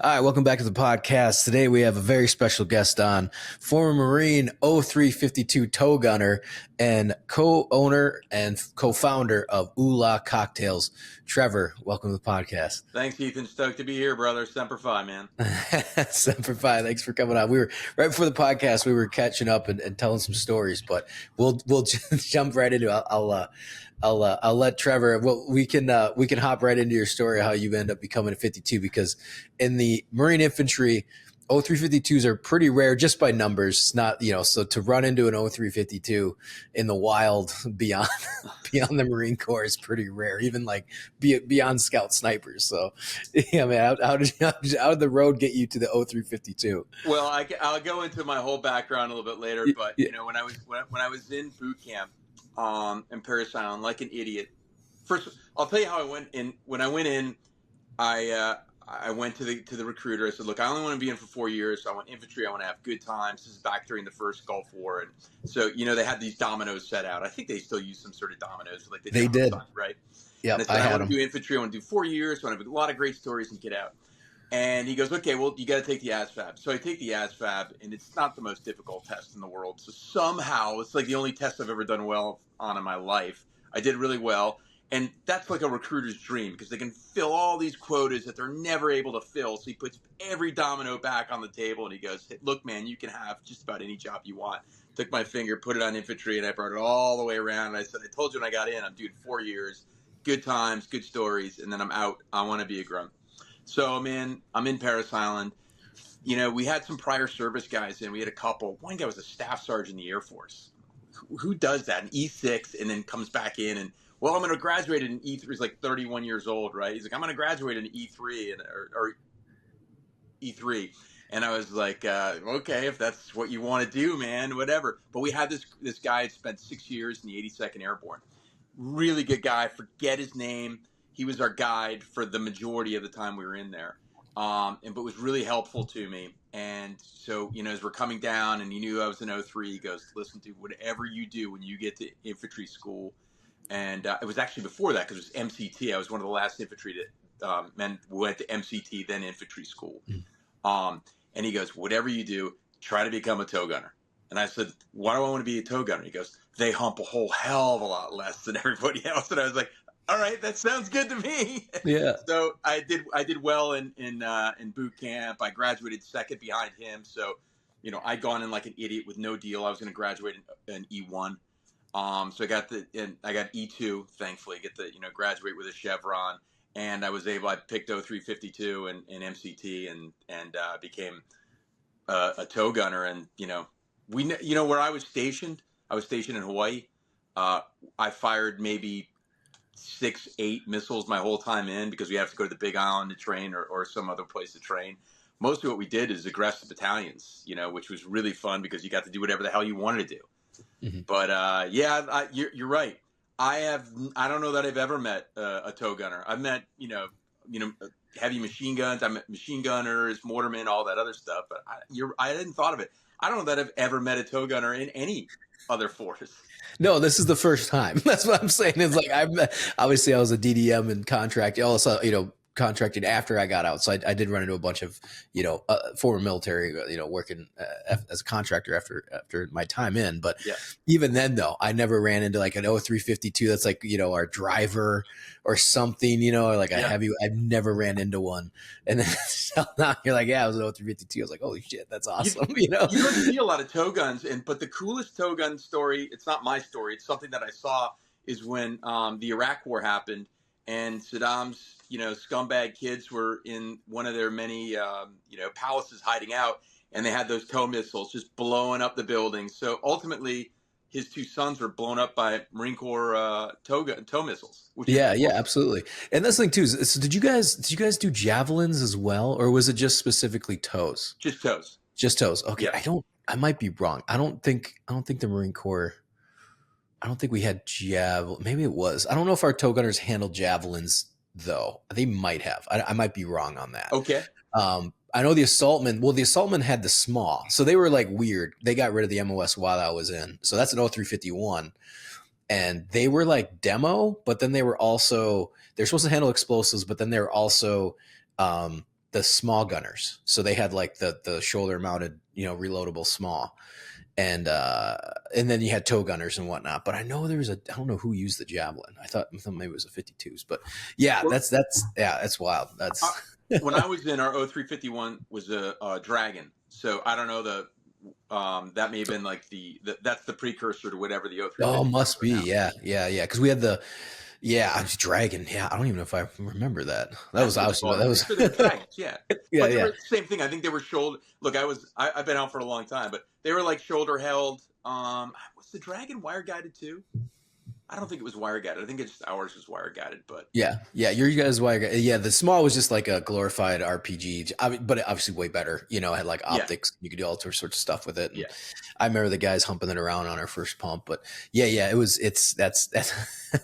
All right, welcome back to the podcast. Today we have a very special guest on, former Marine 0352 TOW Gunner and co-owner and co-founder of Oolah Cocktails, Trevor. Welcome to the podcast. Thanks, Ethan. Stoked to be here, brother. Semper Fi, man. Semper Fi. Thanks for coming on. We were right before the podcast. We were catching up and telling some stories, but we'll jump right into it. I'll let Trevor. Well, we can hop right into your story of how you end up becoming a 52, because in the Marine Infantry, 0352s are pretty rare just by numbers. It's not, so to run into an 0352 in the wild beyond the Marine Corps is pretty rare, even like beyond scout snipers. So yeah, man, how did the road get you to the 0352? Well, I'll go into my whole background a little bit later, but when I was in boot camp in Paris Island, like an idiot. First, I'll tell you how I went in. When I went in, I went to the recruiter. I said, "Look, I only want to be in for 4 years. So I want infantry. I want to have good times." This is back during the first Gulf War, and so they had these dominoes set out. I think they still use some sort of dominoes, like they did, right? Yeah, I said, I want to do infantry. I want to do 4 years. I want to have a lot of great stories and get out. And he goes, "Okay, well, you got to take the ASVAB." So I take the ASVAB, and it's not the most difficult test in the world. So somehow, it's like the only test I've ever done well on in my life. I did really well. And that's like a recruiter's dream, because they can fill all these quotas that they're never able to fill. So he puts every domino back on the table, and he goes, "Hey, look, man, you can have just about any job you want." Took my finger, put it on infantry, and I brought it all the way around. And I said, "I told you when I got in, I'm doing 4 years, good times, good stories, and then I'm out. I want to be a grunt." So I'm in Paris Island. We had some prior service guys in. We had a couple. One guy was a staff sergeant in the Air Force. Who does that? An E6 and then comes back in and, "Well, I'm going to graduate in E3." He's like 31 years old, right? He's like, "I'm going to graduate in E3 or E3." And I was like, "Okay, if that's what you want to do, man, whatever." But we had this guy who spent 6 years in the 82nd Airborne. Really good guy. Forget his name. He was our guide for the majority of the time we were in there, but was really helpful to me. And so, as we're coming down, and he knew I was in 03, he goes, "Listen, dude, whatever you do when you get to infantry school," and it was actually before that, because it was MCT. I was one of the last infantry that men went to MCT, then infantry school. And he goes, "Whatever you do, try to become a TOW gunner." And I said, "Why do I want to be a TOW gunner?" He goes, "They hump a whole hell of a lot less than everybody else." And I was like, "All right, that sounds good to me." Yeah. So I did well in boot camp. I graduated second behind him. So, I'd gone in like an idiot with no deal. I was going to graduate in E1. So I got E2, thankfully, graduate with a chevron. And I picked 0352 and MCT and became a TOW gunner. And, where I was stationed in Hawaii. I fired maybe 6-8 missiles my whole time in, because we have to go to the Big Island to train or some other place to train. Most of what we did is aggressive battalions, which was really fun, because you got to do whatever the hell you wanted to do. Mm-hmm. But you're right. I don't know that I've ever met a TOW gunner. I've met heavy machine guns. I met machine gunners, mortarmen, all that other stuff. But I hadn't thought of it. I don't know that I've ever met a TOW gunner in any other force. No, this is the first time. That's what I'm saying. It's like obviously I was a DDM and contract. Also, contracted after I got out, so I did run into a bunch of former military, working as a contractor after my time in. But even then, though, I never ran into like an 0352 that's like our driver or something, or like a heavy. I've never ran into one. And then so now you're like, I was an 0352. I was like, holy shit, that's awesome. You don't see a lot of TOW guns, but the coolest TOW gun story, it's not my story, it's something that I saw, is when the Iraq War happened, and Saddam's scumbag kids were in one of their many palaces hiding out, and they had those TOW missiles just blowing up the buildings. So ultimately, his 2 sons were blown up by Marine Corps TOW missiles. Yeah, absolutely. And that's the thing too. So did you guys do javelins as well, or was it just specifically TOWs? Just TOWs. Just TOWs. Okay, yeah. I might be wrong. I don't think the Marine Corps. I don't think we had javelin. Maybe it was. I don't know if our TOW gunners handled javelins though. They might have. I might be wrong on that. Okay. I know the assaultmen. Well, the assaultmen had the small, so they were like weird. They got rid of the MOS while I was in, so that's an 0351, and they were like demo. But then they're supposed to handle explosives, but then they're also they're the small gunners. So they had like the shoulder mounted, reloadable small. And then you had tow gunners and whatnot. But I know I don't know who used the Javelin. I thought maybe it was a 52s, but yeah, Well, that's wild. when I was in our 0351 was a Dragon. So I don't know that may have been like that's the precursor to whatever the 0351. Oh, must be. Yeah. Cause we had I was Dragon. Yeah. I don't even know if I remember that. That was awesome. That was, sure they were Dragons. Yeah. yeah. But they Yeah. were the same thing. I think they were shoulder. Look, I've been out for a long time, but they were like shoulder held. Was the Dragon wire guided too? I don't think it was wire guided. I think ours was wire guided, but Yeah. Your guys' wire. Yeah. The small was just like a glorified RPG, but obviously way better. It had like optics. You could do all sorts of stuff with it. And yeah. I remember the guys humping it around on our first pump, but that's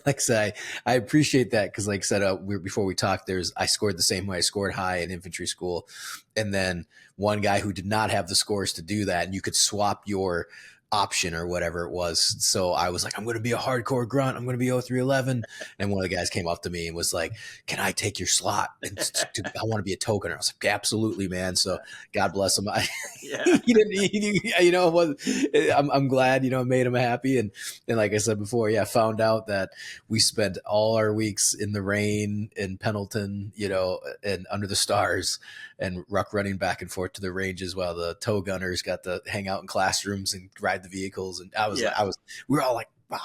like I say, I appreciate that. Cause like I said, before we talked, I scored the same way I scored high in infantry school. And then one guy who did not have the scores to do that, and you could swap your option or whatever it was. So I was like, I'm going to be a hardcore grunt. I'm going to be 0311. And one of the guys came up to me and was like, can I take your slot? And I want to be a tow gunner. I was like, absolutely, man. So God bless him. I'm glad, it made him happy. And like I said before, found out that we spent all our weeks in the rain in Pendleton, and under the stars and ruck running back and forth to the ranges while the tow gunners got to hang out in classrooms and ride the vehicles. And we were all like, wow,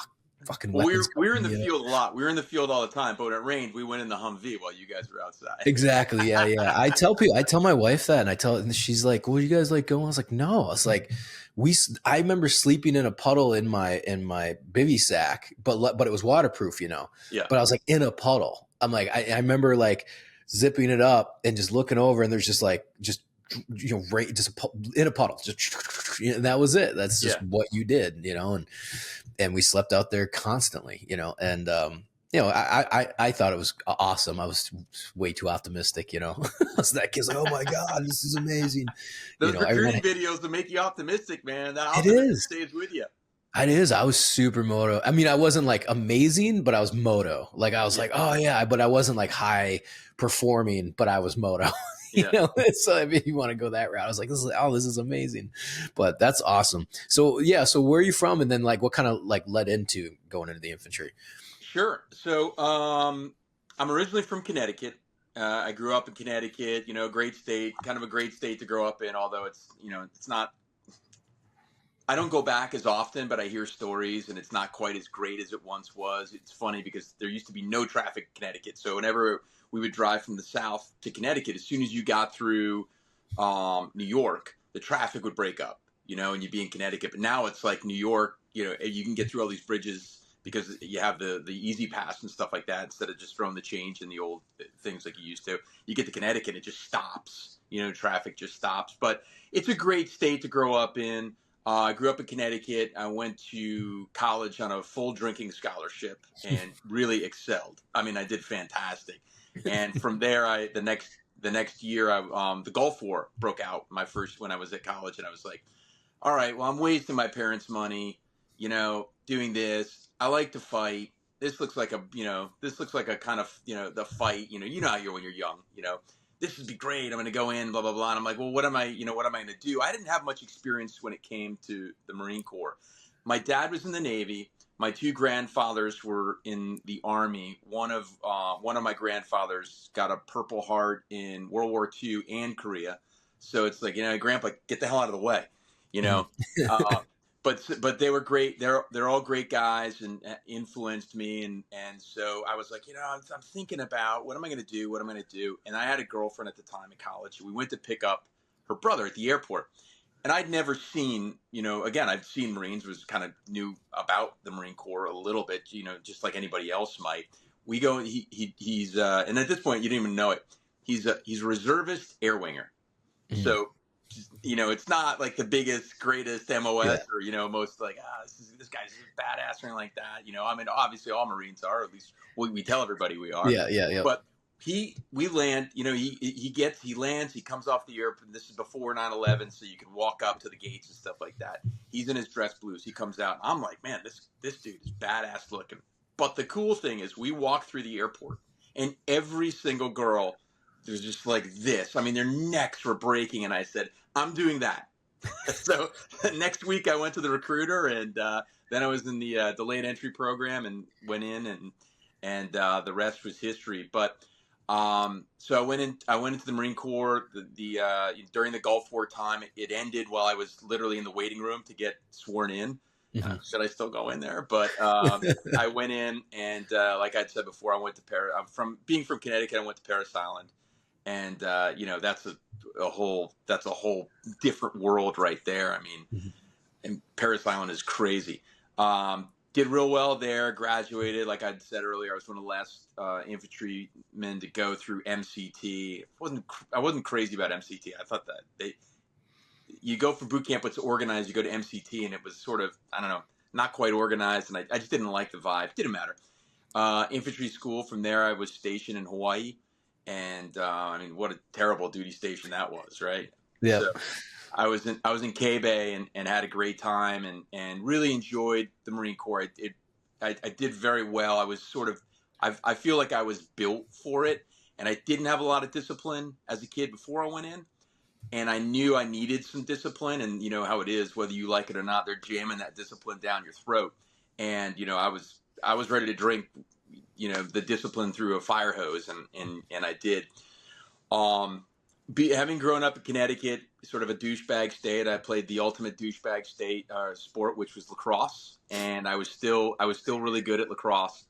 fucking weapons. We were in the field a lot. We were in the field all the time, but when it rained, we went in the Humvee while you guys were outside. Exactly. Yeah. I tell my wife that, and she's like, well, you guys like going? I was like, no. I was like, I remember sleeping in a puddle in my bivy sack, but it was waterproof, Yeah. But I was like in a puddle. I'm like, I remember like zipping it up and just looking over, and there's just right, just in a puddle, and that was it. That's just what you did, and we slept out there constantly, and I thought it was awesome. I was way too optimistic, I was that kid's like, oh my God, this is amazing. Those recruiting videos to make you optimistic, man. That optimism stays with you. It is. I was super moto. I mean, I wasn't like amazing, but I was moto. Like I was like, oh yeah, but I wasn't like high performing, but I was moto. So if you want to go that route, I was like, this is amazing. But that's awesome. So so where are you from? And then like what kind of like led into going into the infantry? Sure. So I'm originally from Connecticut. I grew up in Connecticut, great state, kind of a great state to grow up in, although it's, it's not, I don't go back as often, but I hear stories and it's not quite as great as it once was. It's funny because there used to be no traffic in Connecticut. So whenever we would drive from the south to Connecticut, as soon as you got through New York, the traffic would break up, and you'd be in Connecticut. But now it's like New York, you can get through all these bridges because you have the easy pass and stuff like that instead of just throwing the change in the old things like you used to. You get to Connecticut, it just stops, traffic just stops. But it's a great state to grow up in. I grew up in Connecticut. I went to college on a full drinking scholarship and really excelled. I mean, I did fantastic. And from there, the next year, the Gulf War broke out when I was at college, and I was like, all right, well, I'm wasting my parents' money, doing this. I like to fight. This looks like a kind of, the fight, how you're when you're young, this would be great. I'm going to go in, blah, blah, blah. And I'm like, well, what am I going to do? I didn't have much experience when it came to the Marine Corps. My dad was in the Navy. My two grandfathers were in the Army. One of my grandfathers got a Purple Heart in World War II and Korea. So it's like, Grandpa, get the hell out of the way, But they were great. They're all great guys and influenced me. And so I was like, I'm thinking about what am I going to do? And I had a girlfriend at the time in college. We went to pick up her brother at the airport. And I'd never seen, again, I'd seen Marines, was kind of knew about the Marine Corps a little bit, just like anybody else might. We go, he's, and at this point, you didn't even know it. He's a reservist air winger. Mm-hmm. So, it's not like the biggest, greatest MOS or, most like, this guy's badass or anything like that. I mean, obviously all Marines are, at least we tell everybody we are. Yeah. But we land, he lands, he comes off the airplane. This is before 9/11, so you can walk up to the gates and stuff like that. He's in his dress blues. He comes out. I'm like, man, this dude is badass looking. But the cool thing is we walk through the airport and every single girl there's just like this. I mean, their necks were breaking, and I said, I'm doing that. So next week I went to the recruiter, and then I was in the delayed entry program and went in, and the rest was history. But so I went into the Marine Corps. During the Gulf War time, it ended while I was literally in the waiting room to get sworn in. Should I still go in there? But I went in, and like I'd said before, I went to Paris. Being from Connecticut, I went to Paris Island, and that's a whole different world right there. I mean, and Paris Island is crazy. Did real well there. Graduated, like I said earlier. I was one of the last infantrymen to go through MCT. I wasn't crazy about MCT. I thought that you go for boot camp, it's organized. You go to MCT, and it was sort of, I don't know, not quite organized, and I just didn't like the vibe. Didn't matter. Infantry school. From there, I was stationed in Hawaii, and I mean, what a terrible duty station that was, right? Yeah. So I was in K-Bay and had a great time and really enjoyed the Marine Corps. I did very well. I was sort of, I feel like I was built for it, and I didn't have a lot of discipline as a kid before I went in. And I knew I needed some discipline, and you know how it is, whether you like it or not, they're jamming that discipline down your throat. And, I was ready to drink, the discipline through a fire hose, and I did. Having grown up in Connecticut, sort of a douchebag state, I played the ultimate douchebag state sport, which was lacrosse, and I was still really good at lacrosse,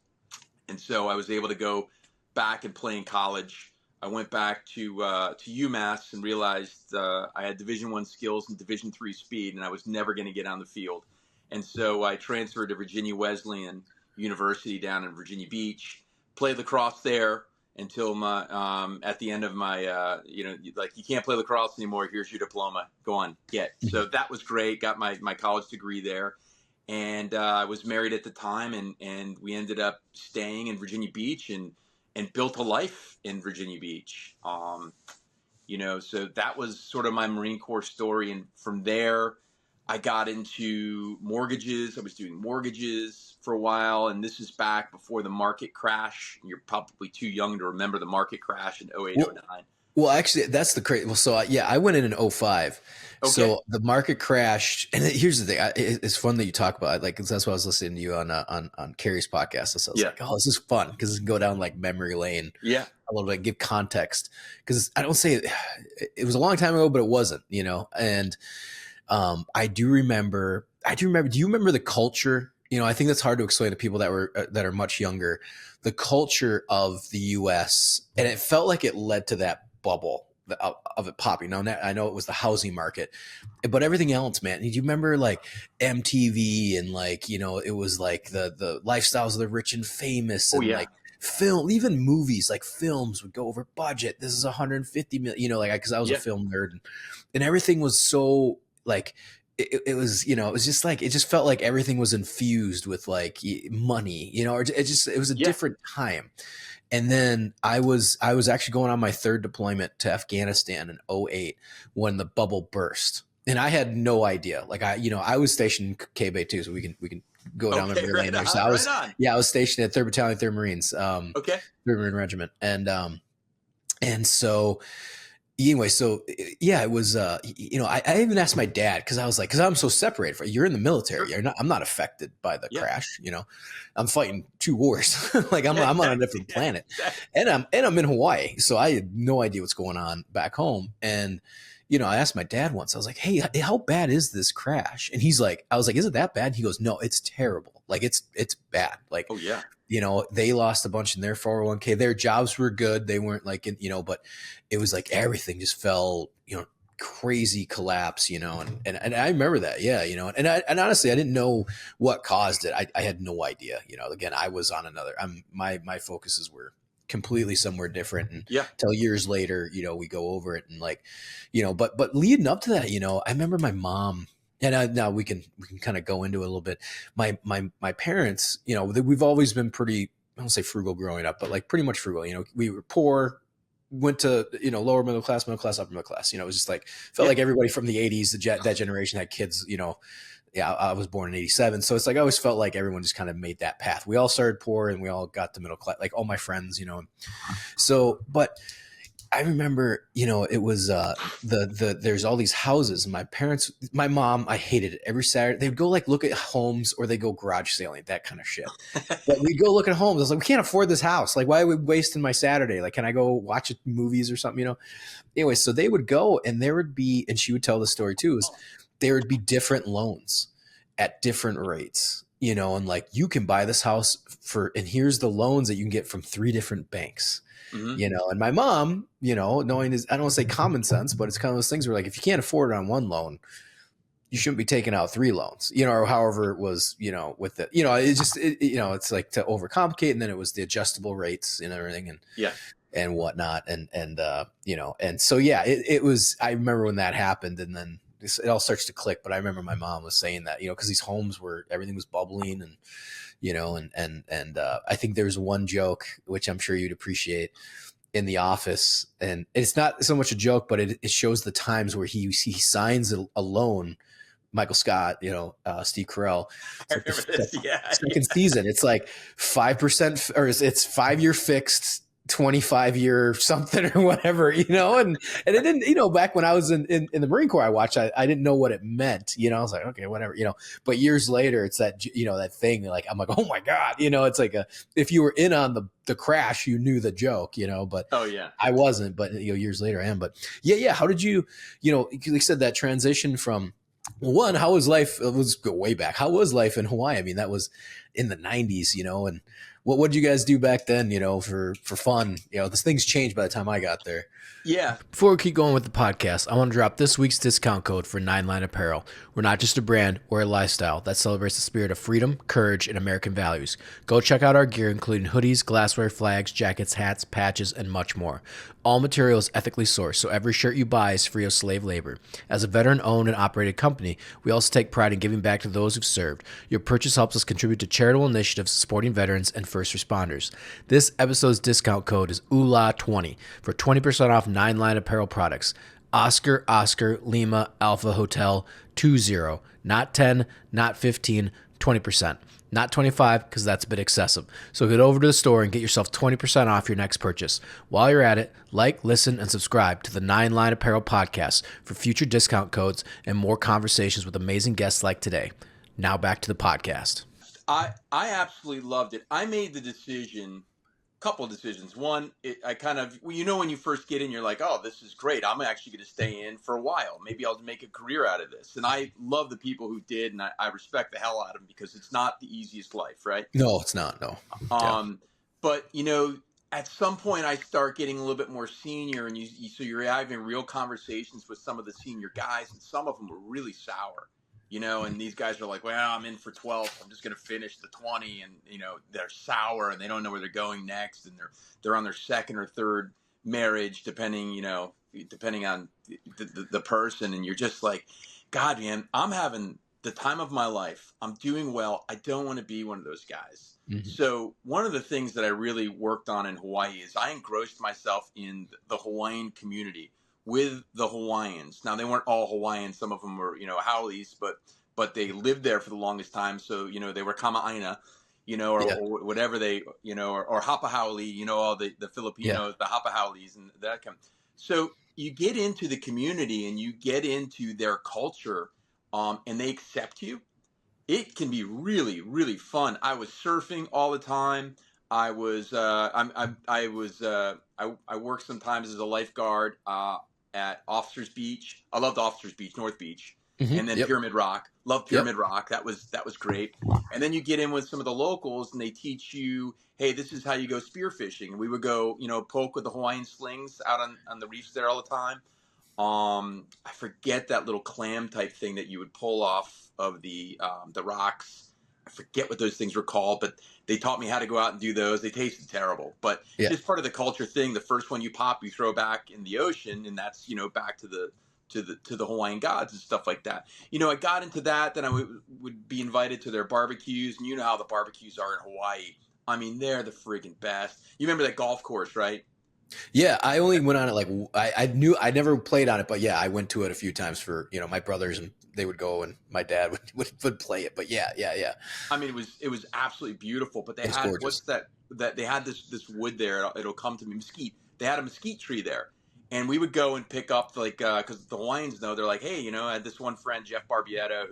and so I was able to go back and play in college. I went back to UMass and realized I had Division I skills and Division III speed, and I was never going to get on the field. And so I transferred to Virginia Wesleyan University down in Virginia Beach, played lacrosse there until at the end of my, like, you can't play lacrosse anymore. Here's your diploma. Go on, get. So that was great. Got my college degree there. And I was married at the time, and we ended up staying in Virginia Beach and built a life in Virginia Beach. So that was sort of my Marine Corps story. And from there, I got into mortgages. I was doing mortgages for a while. And this is back before the market crash. You're probably too young to remember the market crash in 08, 09. Well, actually, that's the crazy. Well, so I went in 05. Okay. So the market crashed, and here's the thing. It's fun that you talk about it, like, cause that's why I was listening to you on Carrie's podcast. So I was like, oh, this is fun because it can go down like memory lane. Yeah, a little bit, give context, because I don't say it was a long time ago, but it wasn't, And I do remember. Do you remember the culture? I think that's hard to explain to people that are much younger. The culture of the U.S. and it felt like it led to that bubble of it popping. Now I know it was the housing market, but everything else, man. Do you remember like MTV and like, it was like the lifestyles of the rich and famous and like film, even movies, like films would go over budget. This is 150 million, like, cause I was a film nerd and everything was so like, it was, it was just like, it just felt like everything was infused with like money, or it was a different time. And then I was actually going on my third deployment to Afghanistan in 08 when the bubble burst. And I had no idea. Like I was stationed in K-Bay too, so we can go down memory lane there. So I was stationed at 3rd Battalion, 3rd Marines, 3rd Marine Regiment. And so anyway, so yeah, it was, I even asked my dad, cause I was like, cause I'm so separated from you're in the military. I'm not affected by the crash. I'm fighting 2 wars. Like I'm on a different planet and I'm in Hawaii. So I had no idea what's going on back home. And, I asked my dad once, I was like, hey, how bad is this crash? And he's like, I was like, is it that bad? He goes, no, it's terrible. Like it's bad. Like, oh yeah. They lost a bunch in their 401k. Their jobs were good. They weren't like, but it was like everything just fell, crazy collapse, and I remember that. Yeah. And honestly, I didn't know what caused it. I had no idea, again, I was on my focuses were completely somewhere different. And till years later, we go over it and like, but leading up to that, I remember my mom. And now we can kind of go into it a little bit. My parents, we've always been pretty, I don't say frugal growing up, but like pretty much frugal. We were poor, went to lower middle class, upper middle class. It was just like felt like everybody from the 80s, that generation had kids. I was born in 87, so it's like I always felt like everyone just kind of made that path. We all started poor and we all got to middle class, like all my friends. So but I remember, it was there's all these houses. My mom, I hated it. Every Saturday they would go like look at homes or they go garage sailing, that kind of shit. But we'd go look at homes. I was like, we can't afford this house. Like, why are we wasting my Saturday? Like, can I go watch movies or something? Anyway, so they would go and there would be, and she would tell the story too, is there would be different loans at different rates, and like you can buy this house and here's the loans that you can get from 3 different banks. Mm-hmm. And my mom, knowing I don't want to say common sense, but it's kind of those things where like, if you can't afford it on one loan, you shouldn't be taking out 3 loans, or however it was, with the, it's just, it's like to overcomplicate. And then it was the adjustable rates and everything and whatnot. And so, yeah, it was, I remember when that happened and then it all starts to click. But I remember my mom was saying that, cause these homes everything was bubbling and, I think there's one joke, which I'm sure you'd appreciate in The Office. And it's not so much a joke, but it shows the times where he signs a loan, Michael Scott, Steve Carell. I remember this. Yeah. Second season. It's like 5% or it's 5-year fixed, 25-year something or whatever, and it didn't, back when I was in the Marine Corps, I watched, I didn't know what it meant, I was like, okay, whatever, but years later, it's that, that thing, like, I'm like, oh my God, it's like if you were in on the crash, you knew the joke, but oh yeah, I wasn't, but years later I am, but yeah. How did you, like you said, that transition from, one, how was life? Let's go way back. How was life in Hawaii? I mean, that was in the 90s, and what did you guys do back then, for fun? These things changed by the time I got there. Yeah. Before we keep going with the podcast, I want to drop this week's discount code for 9line Apparel. We're not just a brand, we're a lifestyle that celebrates the spirit of freedom, courage, and American values. Go check out our gear, including hoodies, glassware, flags, jackets, hats, patches, and much more. All material is ethically sourced, so every shirt you buy is free of slave labor. As a veteran-owned and operated company, we also take pride in giving back to those who've served. Your purchase helps us contribute to charitable initiatives supporting veterans and first responders. This episode's discount code is Oolah20 for 20% off 9line Apparel products. Oscar, Lima, Alpha Hotel, 20, not 10, not 15, 20%. Not 25 because that's a bit excessive. So get over to the store and get yourself 20% off your next purchase. While you're at it, like, listen, and subscribe to the 9line Apparel podcast for future discount codes and more conversations with amazing guests like today. Now back to the podcast. I absolutely loved it. I made the decision, couple of decisions. One, I kind of, when you first get in, you're like, oh, this is great. I'm actually going to stay in for a while. Maybe I'll make a career out of this. And I love the people who did, and I respect the hell out of them because it's not the easiest life, right? No, it's not. No. But at some point I start getting a little bit more senior, and so you're having real conversations with some of the senior guys, and some of them are really sour. And these guys are like, well, I'm in for 12. I'm just going to finish the 20. And, they're sour and they don't know where they're going next. And they're on their second or third marriage, depending on the person. And you're just like, God, man, I'm having the time of my life. I'm doing well. I don't want to be one of those guys. Mm-hmm. So one of the things that I really worked on in Hawaii is I engrossed myself in the Hawaiian community with the Hawaiians. Now, they weren't all Hawaiians. Some of them were, haoles, but they lived there for the longest time. So, they were kama'aina, or whatever they, or hapa haole, all the Filipinos, the hapa haoles and that kind. So you get into the community and you get into their culture, and they accept you. It can be really, really fun. I was surfing all the time. I was, I worked sometimes as a lifeguard, at Officers Beach. I loved Officers Beach, North Beach, and then Pyramid Rock. Loved Pyramid Rock. That was great. And then you get in with some of the locals, and they teach you, hey, this is how you go spearfishing. And we would go, poke with the Hawaiian slings out on the reefs there all the time. I forget that little clam type thing that you would pull off of the rocks. I forget what those things were called, but they taught me how to go out and do those. They tasted terrible, but just part of the culture thing. The first one you pop, you throw back in the ocean, and that's back to the Hawaiian gods and stuff like that. I got into that. Then I would be invited to their barbecues, and how the barbecues are in Hawaii. I mean, they're the friggin' best. You remember that golf course, right? Yeah, I only went on it like I knew I never played on it, but yeah, I went to it a few times for my brothers, and they would go, and my dad would play it. But yeah. I mean, it was absolutely beautiful. But they had gorgeous. What's that they had this wood there. It'll come to me, mesquite. They had a mesquite tree there, And we would go and pick up because the Hawaiians know, they're like, hey, I had this one friend, Jeff Barbietta,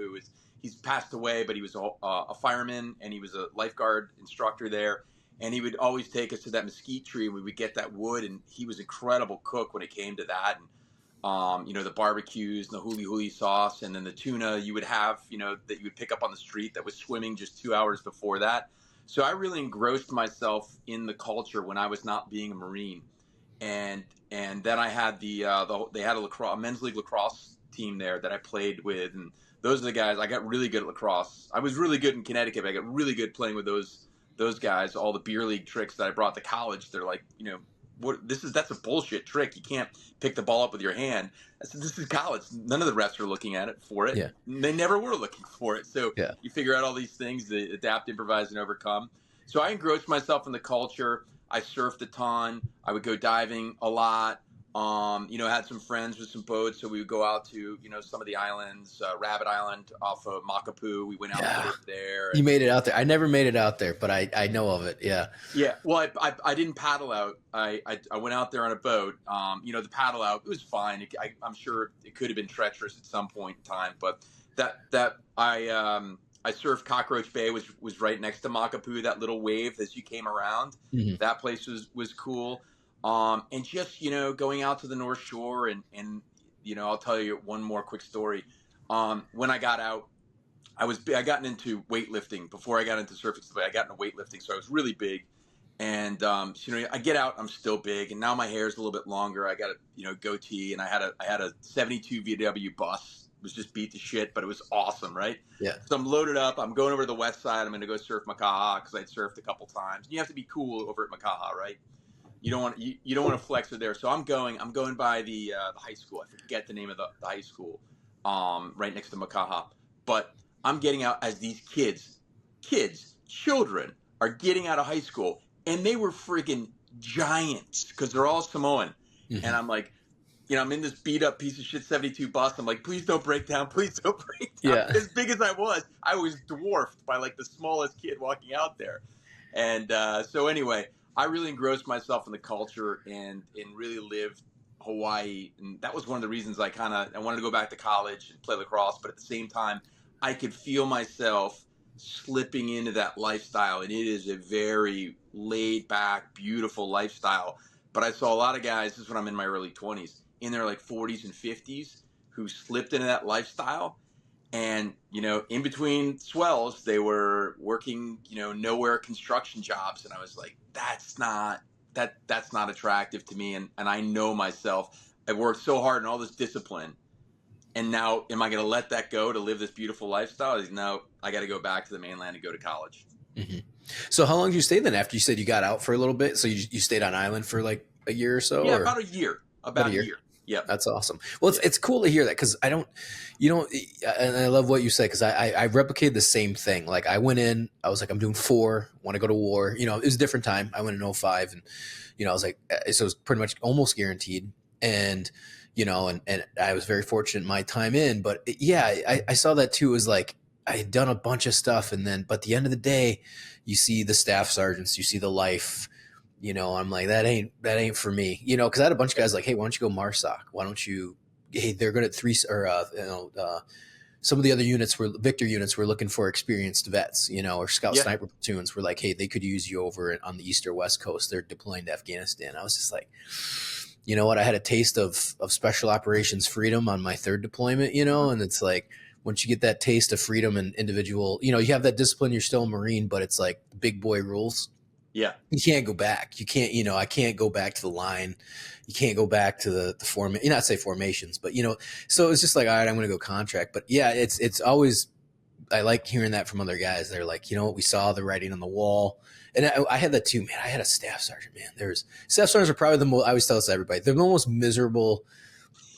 he's passed away, but he was a fireman and he was a lifeguard instructor there. And he would always take us to that mesquite tree, and we would get that wood. And he was an incredible cook when it came to that. And the barbecues and the huli huli sauce, and then the tuna you would have, that you would pick up on the street that was swimming just 2 hours before that. So I really engrossed myself in the culture when I was not being a Marine. And then I had they had a men's league lacrosse team there that I played with, and those are the guys. I got really good at lacrosse. I was really good in Connecticut, but I got really good playing with those guys. All the beer league tricks that I brought to college, they're like, that's a bullshit trick. You can't pick the ball up with your hand. I said, this is college. None of the refs are looking at it for it. Yeah. They never were looking for it. So Yeah. you figure out all these things to adapt, improvise, and overcome. So I engrossed myself in the culture. I surfed a ton. I would go diving a lot. Had some friends with some boats, so we would go out to, some of the islands, Rabbit Island off of Makapu. We went out there. You made it out there. I never made it out there, but I know of it. Yeah. Yeah. Well, I didn't paddle out. I went out there on a boat. The paddle out, it was fine. I'm sure it could have been treacherous at some point in time, but I surfed Cockroach Bay, which was right next to Makapu, that little wave as you came around. Mm-hmm. That place was cool. And just, going out to the North Shore and I'll tell you one more quick story. When I got out, I gotten into weightlifting before I got into surfing. I got into weightlifting, so I was really big. And, I get out, I'm still big, and now my hair's a little bit longer. I got a, goatee, and I had a 72 VW bus. It was just beat to shit, but it was awesome, right? Yeah. So I'm loaded up. I'm going over to the west side. I'm going to go surf Makaha because I'd surfed a couple times. You have to be cool over at Makaha, right? You don't want to flex it there. So I'm going by the high school. I forget the name of the high school, right next to Makaha. But I'm getting out as these children are getting out of high school, and they were freaking giants because they're all Samoan. Mm-hmm. And I'm like, I'm in this beat up piece of shit 72 bus. I'm like, please don't break down. Please don't break down. Yeah. As big as I was dwarfed by like the smallest kid walking out there. And so anyway, I really engrossed myself in the culture and really lived Hawaii. And that was one of the reasons I wanted to go back to college and play lacrosse. But at the same time, I could feel myself slipping into that lifestyle. And it is a very laid back, beautiful lifestyle. But I saw a lot of guys, this is when I'm in my early 20s, in their like 40s and 50s, who slipped into that lifestyle. And, in between swells, they were working, nowhere construction jobs. And I was like, that's not attractive to me. And I know myself. I worked so hard in all this discipline. And now, am I going to let that go to live this beautiful lifestyle? No, I got to go back to the mainland and go to college. Mm-hmm. So how long did you stay then after you said you got out for a little bit? So you stayed on island for like a year or so? Yeah, or? About a year. About a year. Yeah, that's awesome. Well, it's cool to hear that because and I love what you said because I replicated the same thing. Like I went in, I was like, I'm doing 4, want to go to war. It was a different time. I went in 05 and, I was like, so it was pretty much almost guaranteed. And, and I was very fortunate in my time in, but I saw that too. It was like, I had done a bunch of stuff but at the end of the day, you see the staff sergeants, you see the life. I'm like, that ain't for me, because I had a bunch of guys like, hey, why don't you go MARSOC? Why don't you, hey, they're good at 3 or, some of the other Victor units were looking for experienced vets, or scout sniper platoons were like, hey, they could use you over on the east or west coast. They're deploying to Afghanistan. I was just like, you know what? I had a taste of special operations freedom on my 3rd deployment, and it's like, once you get that taste of freedom and individual, you have that discipline, you're still a Marine, but it's like big boy rules. Yeah. You can't go back. You can't, I can't go back to the line. You can't go back to the form, not say formations, but, so it's just like, all right, I'm going to go contract. But yeah, it's always, I like hearing that from other guys. They're like, we saw the writing on the wall. And I had that too, man. I had a staff sergeant, man. Staff sergeants are probably the most, I always tell this to everybody, they're the most miserable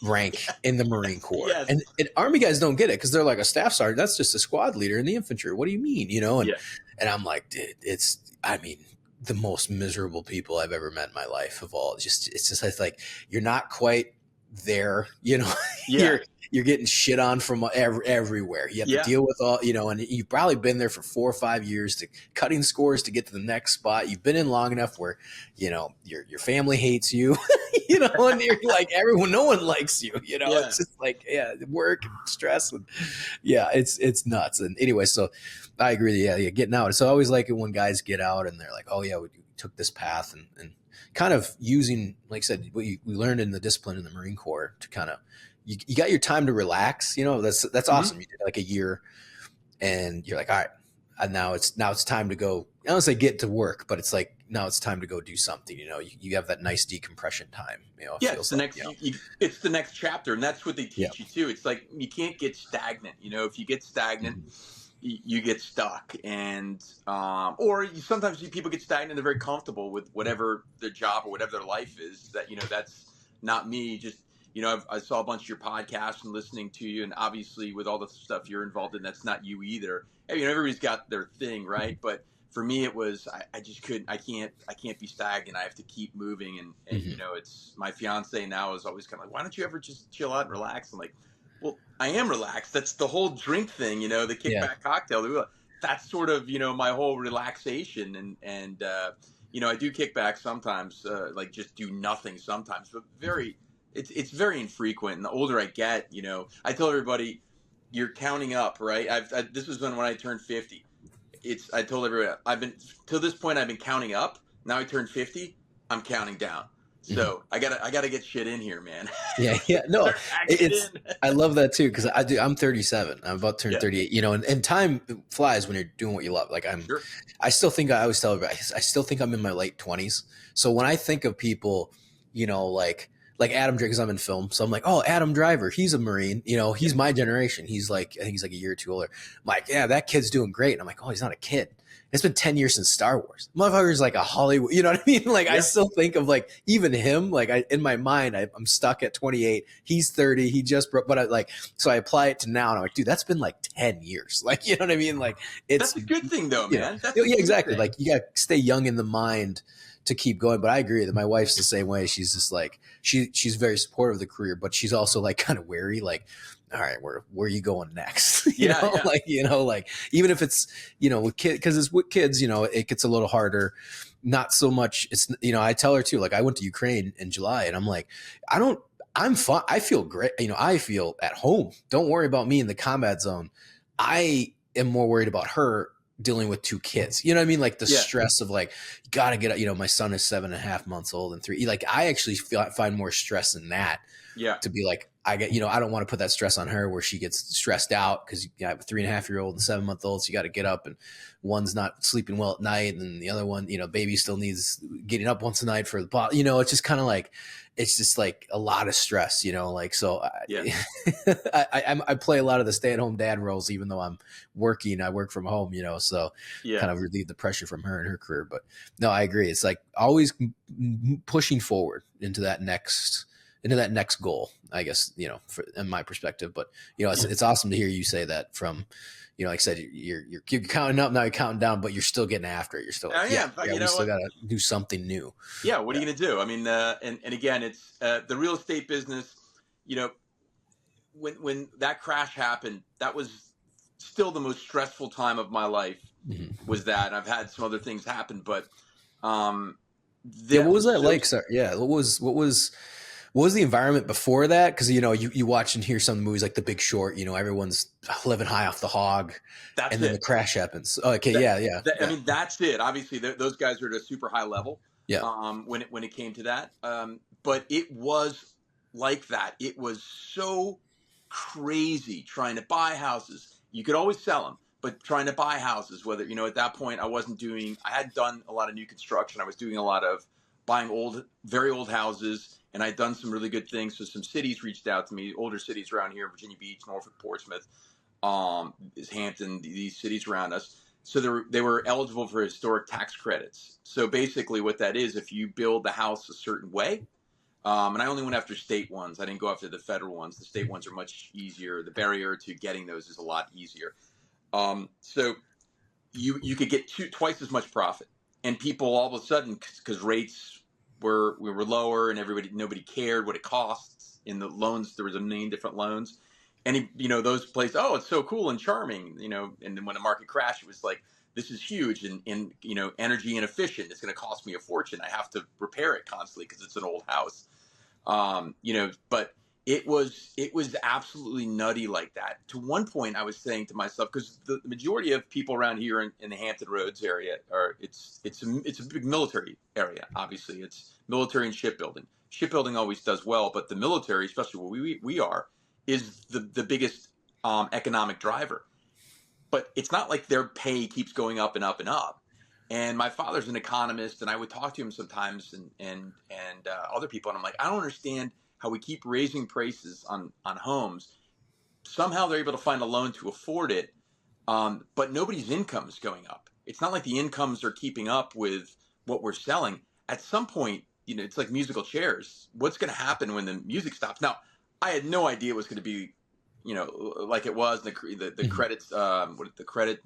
rank in the Marine Corps. Yes. And Army guys don't get it because they're like, a staff sergeant, that's just a squad leader in the infantry. What do you mean? And I'm like, dude, the most miserable people I've ever met in my life of all. It's just like, you're not quite there, Yeah. you're getting shit on from everywhere. You have to Yeah. deal with all, and you've probably been there for 4 or 5 years to cutting scores to get to the next spot. You've been in long enough where, your family hates you, and you're like everyone, no one likes you, Yeah. it's just like, yeah, work and stress and yeah, it's nuts. And anyway, so I agree. Yeah. Getting out. So I always like it when guys get out and they're like, oh yeah, we took this path and kind of using, like I said, what we learned in the discipline in the Marine Corps to kind of, you got your time to relax, that's awesome. You did like a year and you're like, all right, and now it's time to go. I don't say get to work, but it's like, now it's time to go do something. You have that nice decompression time, it Yeah, feels it's the like, next. It's the next chapter, and that's what they yeah. teach you too. It's like you can't get stagnant. If you get stagnant, you get stuck, and sometimes people get stagnant. They're very comfortable with whatever their job or whatever their life is. That's not me. Just I saw a bunch of your podcasts and listening to you, and obviously with all the stuff you're involved in, that's not you either. Everybody's got their thing, right? But for me, it was I just couldn't. I can't be stagnant. I have to keep moving, and it's my fiance now is always kind of like, why don't you ever just chill out and relax? I'm like, well, I am relaxed. That's the whole drink thing, the kickback cocktail. That's sort of my whole relaxation, and I do kickback sometimes, like just do nothing sometimes, but it's very infrequent. And the older I get, I tell everybody, you're counting up, right? This was when I turned 50. I told everybody I've been to this point. I've been counting up. Now I turned 50. I'm counting down. So I gotta get shit in here, man. Yeah. No, I love that too. Cause I'm 37. I'm about to turn 38, and time flies when you're doing what you love. Like Sure. I still think I always tell everybody, I still think I'm in my late 20s. So when I think of people, like Adam Driver, because I'm in film. So I'm like, oh, Adam Driver, he's a Marine, he's my generation. He's like, I think he's like a year or two older. I'm like, yeah, that kid's doing great. And I'm like, oh, he's not a kid. It's been 10 years since Star Wars. Motherfucker's like a Hollywood, you know what I mean? Like, I still think of like, even him, like in my mind, I'm stuck at 28. He's 30. He just broke, but so I apply it to now and I'm like, dude, that's been like 10 years. Like, you know what I mean? Like that's a good thing though, man. That's exactly. Thing. Like you got to stay young in the mind to keep going. But I agree that my wife's the same way. She's just like, she's very supportive of the career, but she's also like kind of wary, like, all right, where are you going next? Like, even if it's, with kids, cause it's with kids, it gets a little harder. Not so much. It's, I tell her too, like I went to Ukraine in July and I'm like, I'm fine. I feel great. I feel at home. Don't worry about me in the combat zone. I am more worried about her dealing with 2 kids. You know what I mean? Like the stress of like, you gotta get up, my son is 7.5 months old and 3, like I actually find more stress in that. Yeah. To be like, I don't want to put that stress on her where she gets stressed out because I have a 3.5-year-old and 7-month-old. So you got to get up and one's not sleeping well at night. And the other one, baby still needs getting up once a night for the ball. It's just kind of like, it's just like a lot of stress, like, so I play a lot of the stay-at-home dad roles, even though I'm working, I work from home, so kind of relieve the pressure from her and her career. But no, I agree. It's like always pushing forward into that next goal, I guess, in my perspective. But, it's awesome to hear you say that from, like I said, you're counting up, now you're counting down, but you're still getting after it. You're still like, we still got to do something new. Yeah. What are you going to do? I mean, and again, it's the real estate business, when that crash happened, that was still the most stressful time of my life was that. And I've had some other things happen, but, what was that like? Sorry, what was the environment before that? Because, you watch and hear some of the movies like The Big Short, everyone's living high off the hog. Then the crash happens. Oh, okay. I mean, that's it. Obviously, those guys are at a super high level when it came to that. But it was like that. It was so crazy trying to buy houses. You could always sell them, but trying to buy houses, whether, at that point I had done a lot of new construction. I was doing a lot of buying very old houses. And I'd done some really good things. So some cities reached out to me, older cities around here, Virginia Beach, Norfolk, Portsmouth, Hampton, these cities around us. So they were eligible for historic tax credits. So basically what that is, if you build the house a certain way, and I only went after state ones. I didn't go after the federal ones. The state ones are much easier. The barrier to getting those is a lot easier. So you could get twice as much profit. And people all of a sudden, because rates we were lower and nobody cared what it costs. in the loans. There was a million different loans. And he, those places, oh, it's so cool and charming, and then when the market crashed, it was like, this is huge and energy inefficient. It's going to cost me a fortune. I have to repair it constantly because it's an old house. But it was absolutely nutty like that. To one point, I was saying to myself, because the majority of people around here in the Hampton Roads area it's a big military area. Obviously, it's military and shipbuilding. Shipbuilding always does well, but the military, especially where we are, is the biggest economic driver. But it's not like their pay keeps going up and up and up. And my father's an economist, and I would talk to him sometimes and other people, and I'm like, I don't understand how we keep raising prices on homes. Somehow they're able to find a loan to afford it, but nobody's income is going up. It's not like the incomes are keeping up with what we're selling. At some point, it's like musical chairs. What's going to happen when the music stops? Now, I had no idea it was going to be, like it was the credits, the credit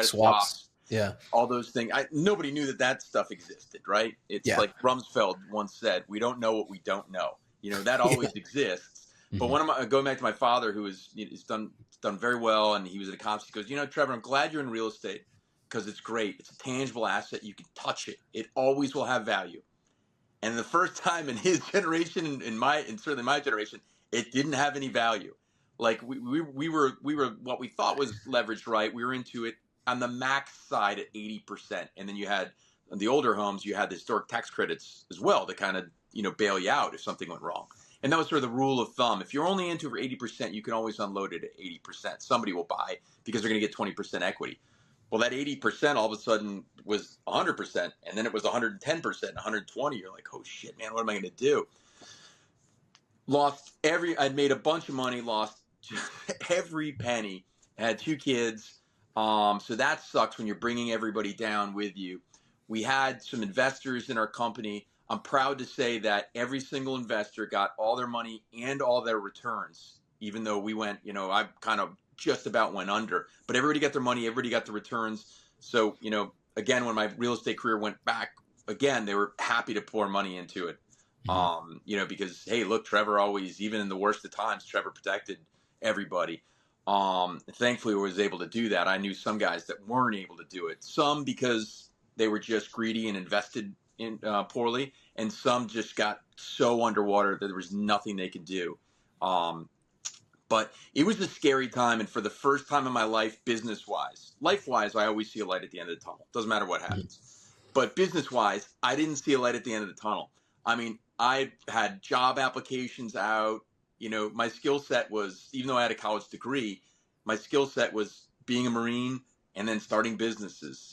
swaps. Yeah. All those things. Nobody knew that stuff existed, right? It's like Rumsfeld once said, we don't know what we don't know. That always exists. But when I'm going back to my father, who is he's done very well, and he was an economist, he goes, Trevor, I'm glad you're in real estate because it's great. It's a tangible asset. You can touch it. It always will have value. And the first time in his generation, and certainly my generation, it didn't have any value. Like we were what we thought was leveraged right. We were into it on the max side at 80%, and then you had the older homes. You had the historic tax credits as well to kind of bail you out if something went wrong. And that was sort of the rule of thumb. If you're only into for 80%, you can always unload it at 80%. Somebody will buy because they're going to get 20% equity. Well, that 80% all of a sudden was 100%, and then it was 110%, 120. You're like, oh shit, man, what am I going to do? I'd made a bunch of money, lost every penny. I had 2 kids. So that sucks when you're bringing everybody down with you. We had some investors in our company. I'm proud to say that every single investor got all their money and all their returns, even though we went, I kind of just about went under. But everybody got their money, everybody got the returns. So, again, when my real estate career went back, again, they were happy to pour money into it. Because, hey, look, Trevor always, even in the worst of times, Trevor protected everybody. Thankfully, I was able to do that. I knew some guys that weren't able to do it. Some because they were just greedy and invested in poorly, and some just got so underwater that there was nothing they could do. But it was a scary time, and for the first time in my life, business-wise, life-wise, I always see a light at the end of the tunnel. Doesn't matter what happens. But business-wise, I didn't see a light at the end of the tunnel. I mean, I had job applications out. My skill set was, even though I had a college degree, my skill set was being a Marine and then starting businesses.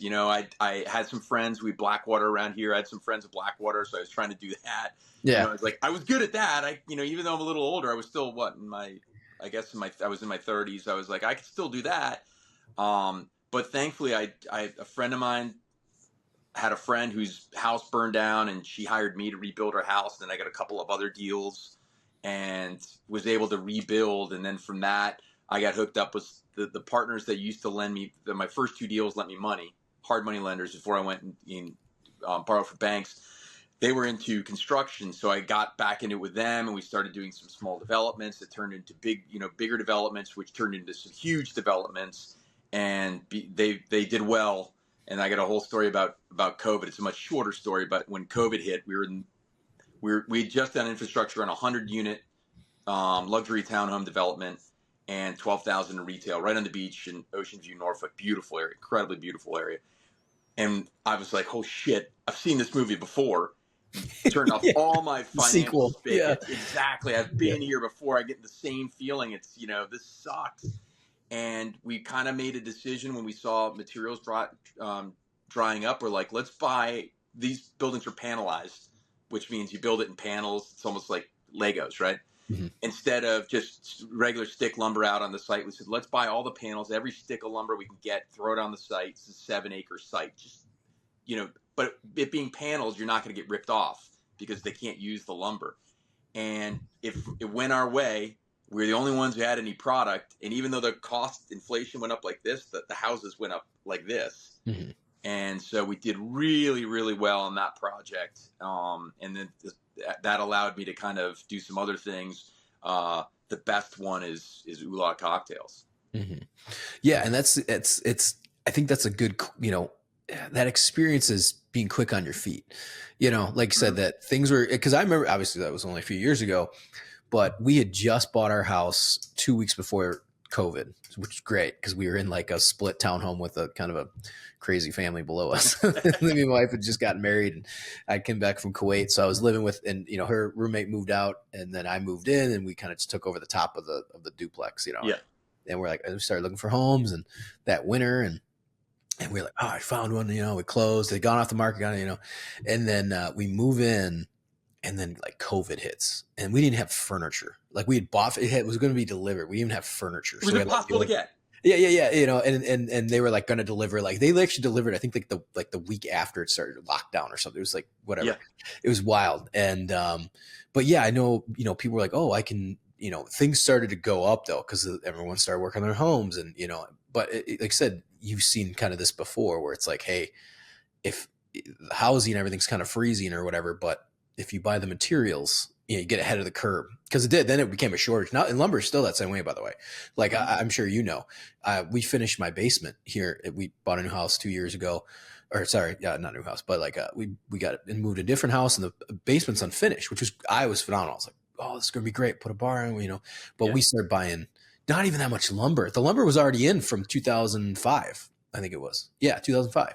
I had some friends. We Blackwater around here. I had some friends at Blackwater, so I was trying to do that. Yeah. I was good at that. Even though I'm a little older, I was still I was in my 30s. I was like, I could still do that. But thankfully, a friend of mine had a friend whose house burned down, and she hired me to rebuild her house. And then I got a couple of other deals and was able to rebuild. And then from that, I got hooked up with the partners that used to lend me. My first 2 deals lent me money, hard money lenders, before I went and borrowed from banks. They were into construction, so I got back into it with them, and we started doing some small developments that turned into bigger developments, which turned into some huge developments, and they did well. And I got a whole story about COVID. It's a much shorter story, but when COVID hit, we had just done infrastructure on a 100-unit luxury townhome development and 12,000 in retail right on the beach in Ocean View, Norfolk. Beautiful area, incredibly beautiful area. And I was like, oh shit, I've seen this movie before. Turned off all my financial spigots. Exactly. I've been here before. I get the same feeling. It's, this sucks. And we kind of made a decision when we saw materials drying up. We're like, let's buy, these buildings are panelized, which means you build it in panels. It's almost like Legos, right? Mm-hmm. Instead of just regular stick lumber out on the site, we said, let's buy all the panels, every stick of lumber we can get, throw it on the site. It's a 7-acre site. Just, but it being panels, you're not going to get ripped off because they can't use the lumber. And if it went our way, we were the only ones who had any product. And even though the cost inflation went up like this, the houses went up like this. Mm-hmm. And so we did really, really well on that project. And then that allowed me to kind of do some other things. The best one is Oolah Cocktails. Mm-hmm. Yeah, and I think that's a good, that experience is being quick on your feet. Like I said, that things were, because I remember, obviously that was only a few years ago, but we had just bought our house 2 weeks before COVID, which is great because we were in like a split townhome with a kind of a crazy family below us. Me and my wife had just gotten married, and I came back from Kuwait, so I was living with, and her roommate moved out, and then I moved in, and we kind of just took over the top of the duplex, Yeah. And we're like, we started looking for homes, and that winter, and we were like, oh, I found one, we closed, they'd gone off the market, and then we move in. And then like COVID hits, and we didn't have furniture. Like we had bought it was going to be delivered. We didn't have furniture. It was impossible to get. Yeah. And they were like going to deliver. Like they actually delivered. I think like the week after it started lockdown or something. It was like whatever. Yeah. It was wild. And but yeah, I know people were like, oh, I can. Things started to go up though because everyone started working on their homes, and But like I said, you've seen kind of this before, where it's like, hey, if the housing and everything's kind of freezing or whatever, but if you buy the materials, you get ahead of the curve, because it did. Then it became a shortage. Now, and lumber is still that same way, by the way. Like I'm sure we finished my basement here. We bought a new house 2 years ago, or sorry, yeah, not a new house, but like we got it and moved to a different house, and the basement's unfinished, which was phenomenal. I was like, oh, this is gonna be great. Put a bar in, But we started buying not even that much lumber. The lumber was already in from 2005, I think it was. Yeah, 2005,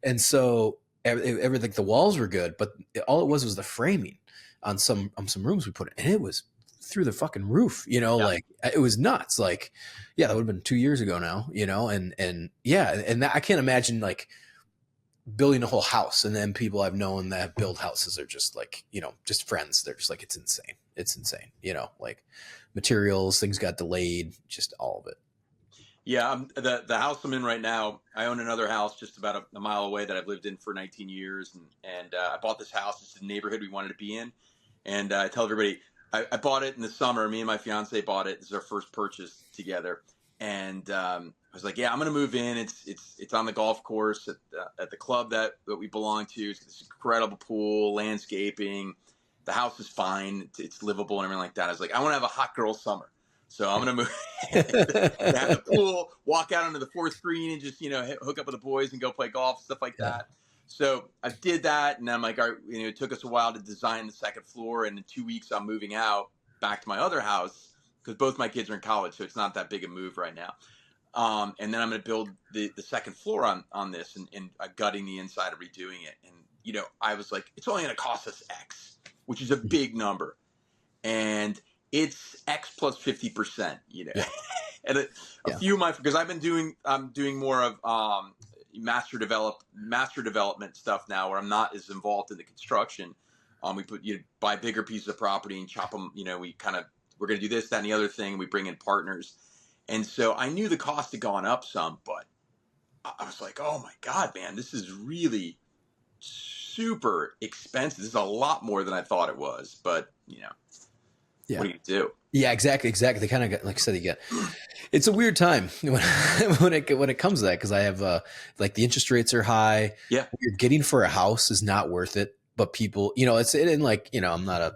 and so. Everything, the walls were good, but all it was the framing on some rooms we put in, and it was through the fucking roof, like it was nuts. Like, yeah, that would have been 2 years ago now, and yeah, and I can't imagine like building a whole house, and then people I've known that build houses are just like, just friends. They're just like, it's insane, like materials, things got delayed, just all of it. Yeah, the house I'm in right now, I own another house just about a mile away that I've lived in for 19 years. And I bought this house. It's the neighborhood we wanted to be in. And I tell everybody, I bought it in the summer. Me and my fiance bought it. This is our first purchase together. And I was like, yeah, I'm going to move in. It's on the golf course at the club that we belong to. It's got this incredible pool, landscaping. The house is fine. It's livable and everything like that. I was like, I want to have a hot girl summer. So I'm going to move, have the pool, walk out onto the fourth green and just, hook up with the boys and go play golf, stuff like that. So I did that. And I'm like, all right, it took us a while to design the second floor. And in 2 weeks, I'm moving out back to my other house because both my kids are in college. So it's not that big a move right now. And then I'm going to build the second floor on this and gutting the inside and redoing it. And, I was like, it's only going to cost us X, which is a big number. And it's X plus 50%, and a few of my, because I'm doing more of master development stuff now, where I'm not as involved in the construction. We buy bigger pieces of property and chop them. We're going to do this, that, and the other thing. We bring in partners, and so I knew the cost had gone up some, but I was like, oh my God, man, this is really super expensive. This is a lot more than I thought it was, but yeah. What do you do? Yeah, exactly. They kind of got, like I said, it's a weird time when it comes to that, because I have like the interest rates are high. Yeah, what you're getting for a house is not worth it. But people, I'm not a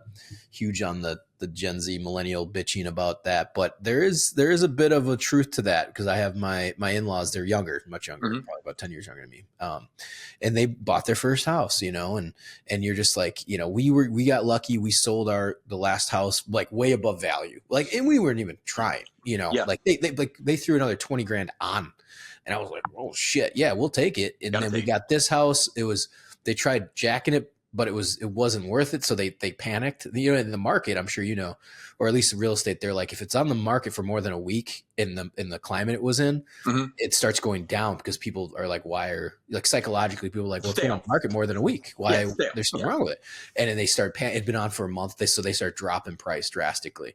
huge on the Gen Z millennial bitching about that, but there is a bit of a truth to that, because I have my in-laws, they're younger, much younger, probably about 10 years younger than me. And they bought their first house, and you're just like, we got lucky. We sold the last house like way above value. Like, and we weren't even trying, like they threw another 20 grand on, and I was like, oh shit. Yeah, we'll take it. And then we got this house. They tried jacking it, but it wasn't worth it. So they panicked, in the market, I'm sure, or at least in real estate, they're like, if it's on the market for more than a week in the climate it was in, it starts going down, because people are like, psychologically people are like, well, it's been on the market more than a week. Why? There's something wrong with it. And then they start, it'd been on for a month. So they start dropping price drastically.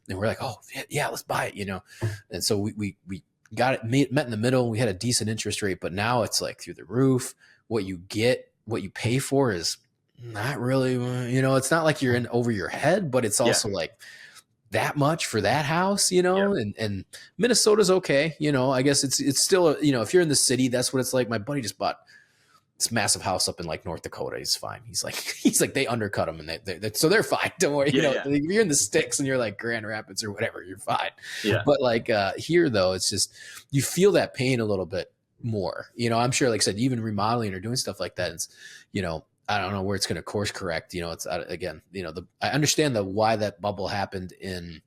And we're like, oh yeah, let's buy it, And so we got it, met in the middle. We had a decent interest rate, but now it's like through the roof. What you pay for is not really, it's not like you're in over your head, but it's also like that much for that house, and Minnesota's okay. I guess it's still, if you're in the city, that's what it's like. My buddy just bought this massive house up in like North Dakota. He's fine. He's like, they undercut him and so they're fine. Don't worry. Yeah. If you're in the sticks and you're like Grand Rapids or whatever, you're fine. Yeah. But like here though, it's just, you feel that pain a little bit more, I'm sure, like I said, even remodeling or doing stuff like that, it's, I don't know where it's going to course correct. It's again, I understand why that bubble happened in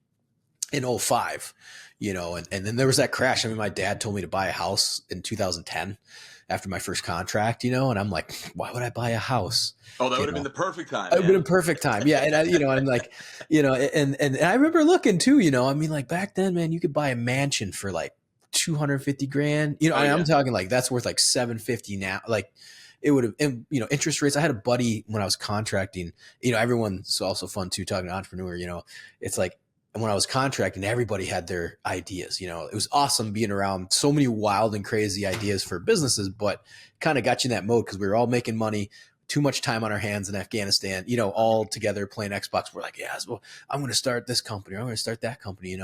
05, and then there was that crash. I mean, my dad told me to buy a house in 2010 after my first contract, and I'm like, why would I buy a house? Oh, that would have been the perfect time. It would have been perfect time. Yeah. And I'm like, and I remember looking too, I mean, like back then, man, you could buy a mansion for like 250 grand, I'm talking like that's worth like 750 now. Like it would have, interest rates. I had a buddy when I was contracting, everyone's also fun too, talking to entrepreneur, it's like, and when I was contracting, everybody had their ideas. It was awesome being around so many wild and crazy ideas for businesses, but kind of got you in that mode because we were all making money, too much time on our hands in Afghanistan, all together playing Xbox. We're like, yeah, well, I'm going to start this company. Or I'm going to start that company,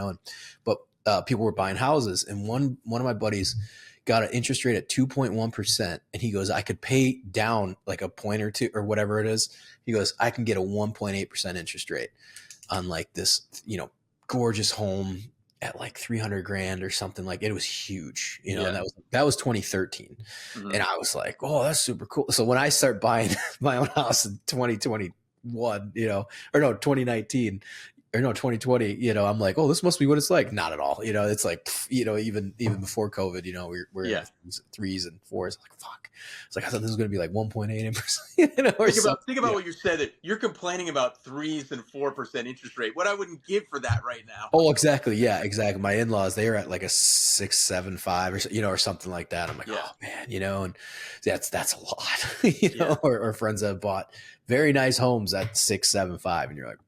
but people were buying houses. And one of my buddies got an interest rate at 2.1%. And he goes, I could pay down like a point or two or whatever it is. He goes, I can get a 1.8% interest rate on like this, gorgeous home at like 300 grand or something. Like it was huge, and that was 2013. Mm-hmm. And I was like, oh, that's super cool. So when I start buying my own house in 2021, or no, 2019 or no, 2020, I'm like, oh, this must be what it's like. Not at all. It's like, even before COVID, we're in threes and fours. Like, fuck. It's like, I thought this was going to be like 1.8%, Think about what you said, that you're complaining about 3s and 4% interest rate. What I wouldn't give for that right now. Oh, exactly. Yeah, exactly. My in-laws, they are at like a 6.75 or something like that. I'm like, oh man, and that's a lot, or friends that have bought very nice homes at 6.75, and you're like,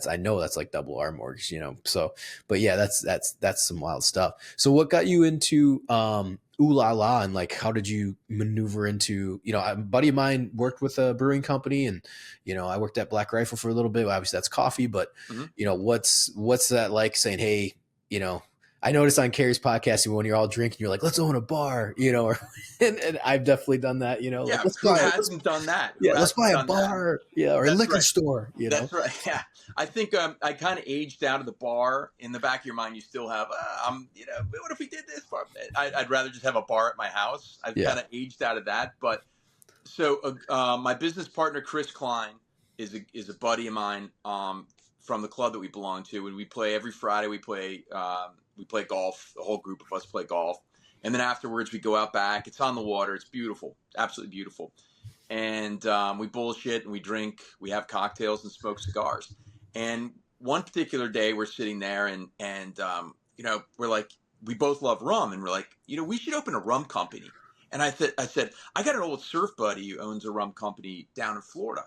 I know that's like double our mortgage, so, but yeah, that's some wild stuff. So what got you into, Oolah, and like, how did you maneuver into, a buddy of mine worked with a brewing company, and, I worked at Black Rifle for a little bit. Obviously that's coffee, but what's that like saying, hey, I noticed on Carrie's podcast, when you're all drinking, you're like, let's own a bar, and I've definitely done that, like, who hasn't done that? Let's buy a bar, or a liquor store, That's right. Yeah. I think I kind of aged out of the bar. In the back of your mind, you still have, what if we did this bar? I'd rather just have a bar at my house. I've kind of aged out of that. But so my business partner, Chris Klein, is a buddy of mine from the club that we belong to. And we play every Friday. We play golf. The whole group of us play golf. And then afterwards, we go out back. It's on the water. It's beautiful. Absolutely beautiful. And we bullshit and we drink. We have cocktails and smoke cigars. And one particular day, we're sitting there and we're like, we both love rum. And we're like, we should open a rum company. And I said, I got an old surf buddy who owns a rum company down in Florida,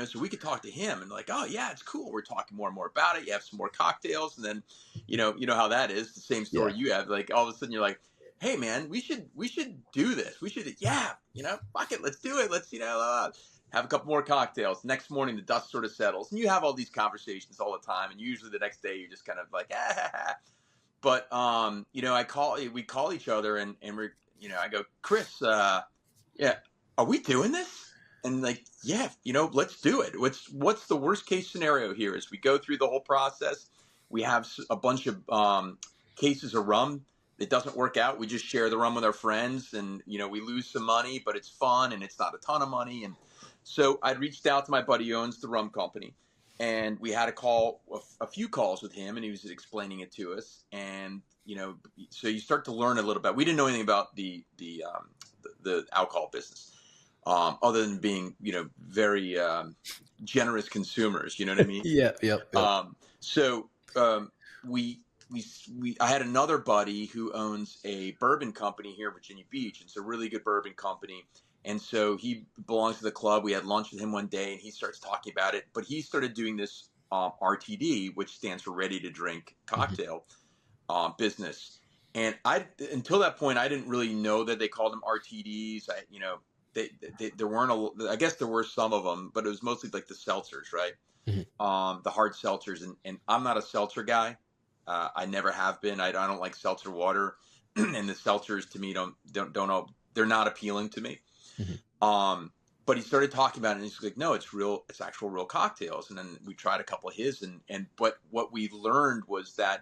so we could talk to him. And like, oh, yeah, it's cool. We're talking more and more about it. You have some more cocktails. And then, you know how that is. The same story you have. Like, all of a sudden, you're like, hey, man, we should do this. We should, fuck it. Let's do it. Let's, have a couple more cocktails. Next morning, the dust sort of settles. And you have all these conversations all the time. And usually the next day, you're just kind of like, But, we call each other and we're, I go, Chris, are we doing this? And like, let's do it. What's the worst case scenario here is we go through the whole process. We have a bunch of cases of rum. It doesn't work out. We just share the rum with our friends and, we lose some money, but it's fun and it's not a ton of money. And so I reached out to my buddy who owns the rum company, and we had a few calls with him, and he was explaining it to us. And, so you start to learn a little bit. We didn't know anything about the alcohol business, other than being, very generous consumers. You know what I mean? Yep. So I had another buddy who owns a bourbon company here in Virginia Beach. It's a really good bourbon company. And so he belongs to the club. We had lunch with him one day and he starts talking about it, but he started doing this RTD, which stands for ready to drink cocktail business. And until that point, I didn't really know that they called them RTDs. There weren't I guess there were some of them, but it was mostly like the seltzers, right? Mm-hmm. The hard seltzers. And I'm not a seltzer guy. I never have been. I don't like seltzer water, and the seltzers to me don't they're not appealing to me. But he started talking about it, and he's like, no, it's real, it's actual real cocktails. And then we tried a couple of his, but what we learned was that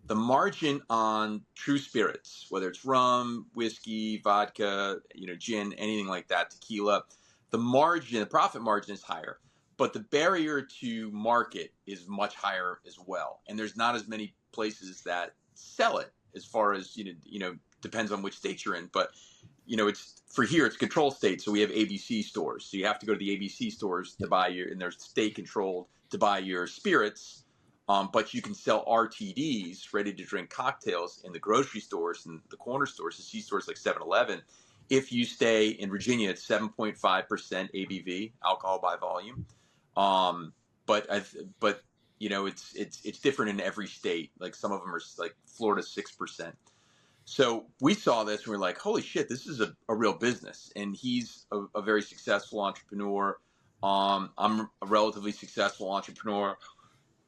the margin on true spirits, whether it's rum, whiskey, vodka, gin, anything like that, tequila, the profit margin is higher, but the barrier to market is much higher as well. And there's not as many places that sell it, as far as, depends on which state you're in. But it's for here, it's control state. So we have ABC stores. So you have to go to the ABC stores to buy and they're state controlled to buy your spirits. But you can sell RTDs, ready to drink cocktails, in the grocery stores and the corner stores, the C stores like 7-Eleven. If you stay in Virginia, it's 7.5% ABV, alcohol by volume. But it's different in every state. Like some of them are like Florida, 6%. So we saw this and we're like, holy shit, this is a real business. And he's a very successful entrepreneur. I'm a relatively successful entrepreneur.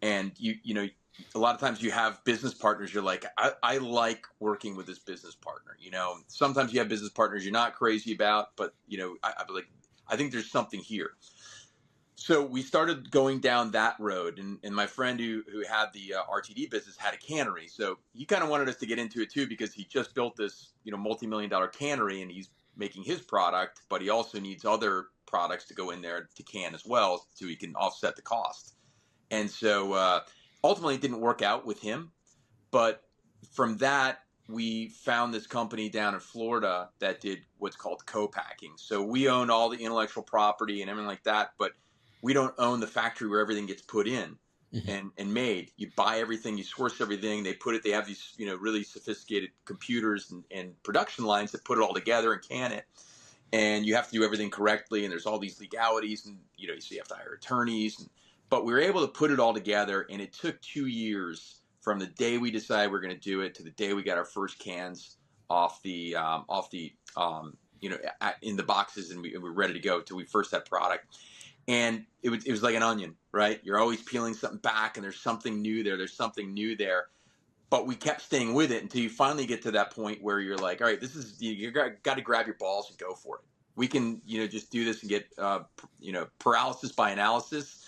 And a lot of times you have business partners. You're like, I like working with this business partner. Sometimes you have business partners you're not crazy about, but I think there's something here. So we started going down that road, and my friend who had the RTD business had a cannery. So he kind of wanted us to get into it too, because he just built this, multi-million-dollar cannery, and he's making his product, but he also needs other products to go in there to can as well, so he can offset the cost. And so ultimately it didn't work out with him. But from that, we found this company down in Florida that did what's called co-packing. So we own all the intellectual property and everything like that, but we don't own the factory where everything gets put in and made. You buy everything, you source everything. They have these, really sophisticated computers and production lines that put it all together and can it. And you have to do everything correctly. And there's all these legalities, and, so you have to hire attorneys. But we were able to put it all together. And it took 2 years from the day we decided we're going to do it to the day we got our first cans in the boxes, and we were ready to go till we first had product. And it was like an onion, right? You're always peeling something back, and there's something new there. There's something new there. But we kept staying with it until you finally get to that point where you're like, all right, you got to grab your balls and go for it. We can, just do this and get, paralysis by analysis,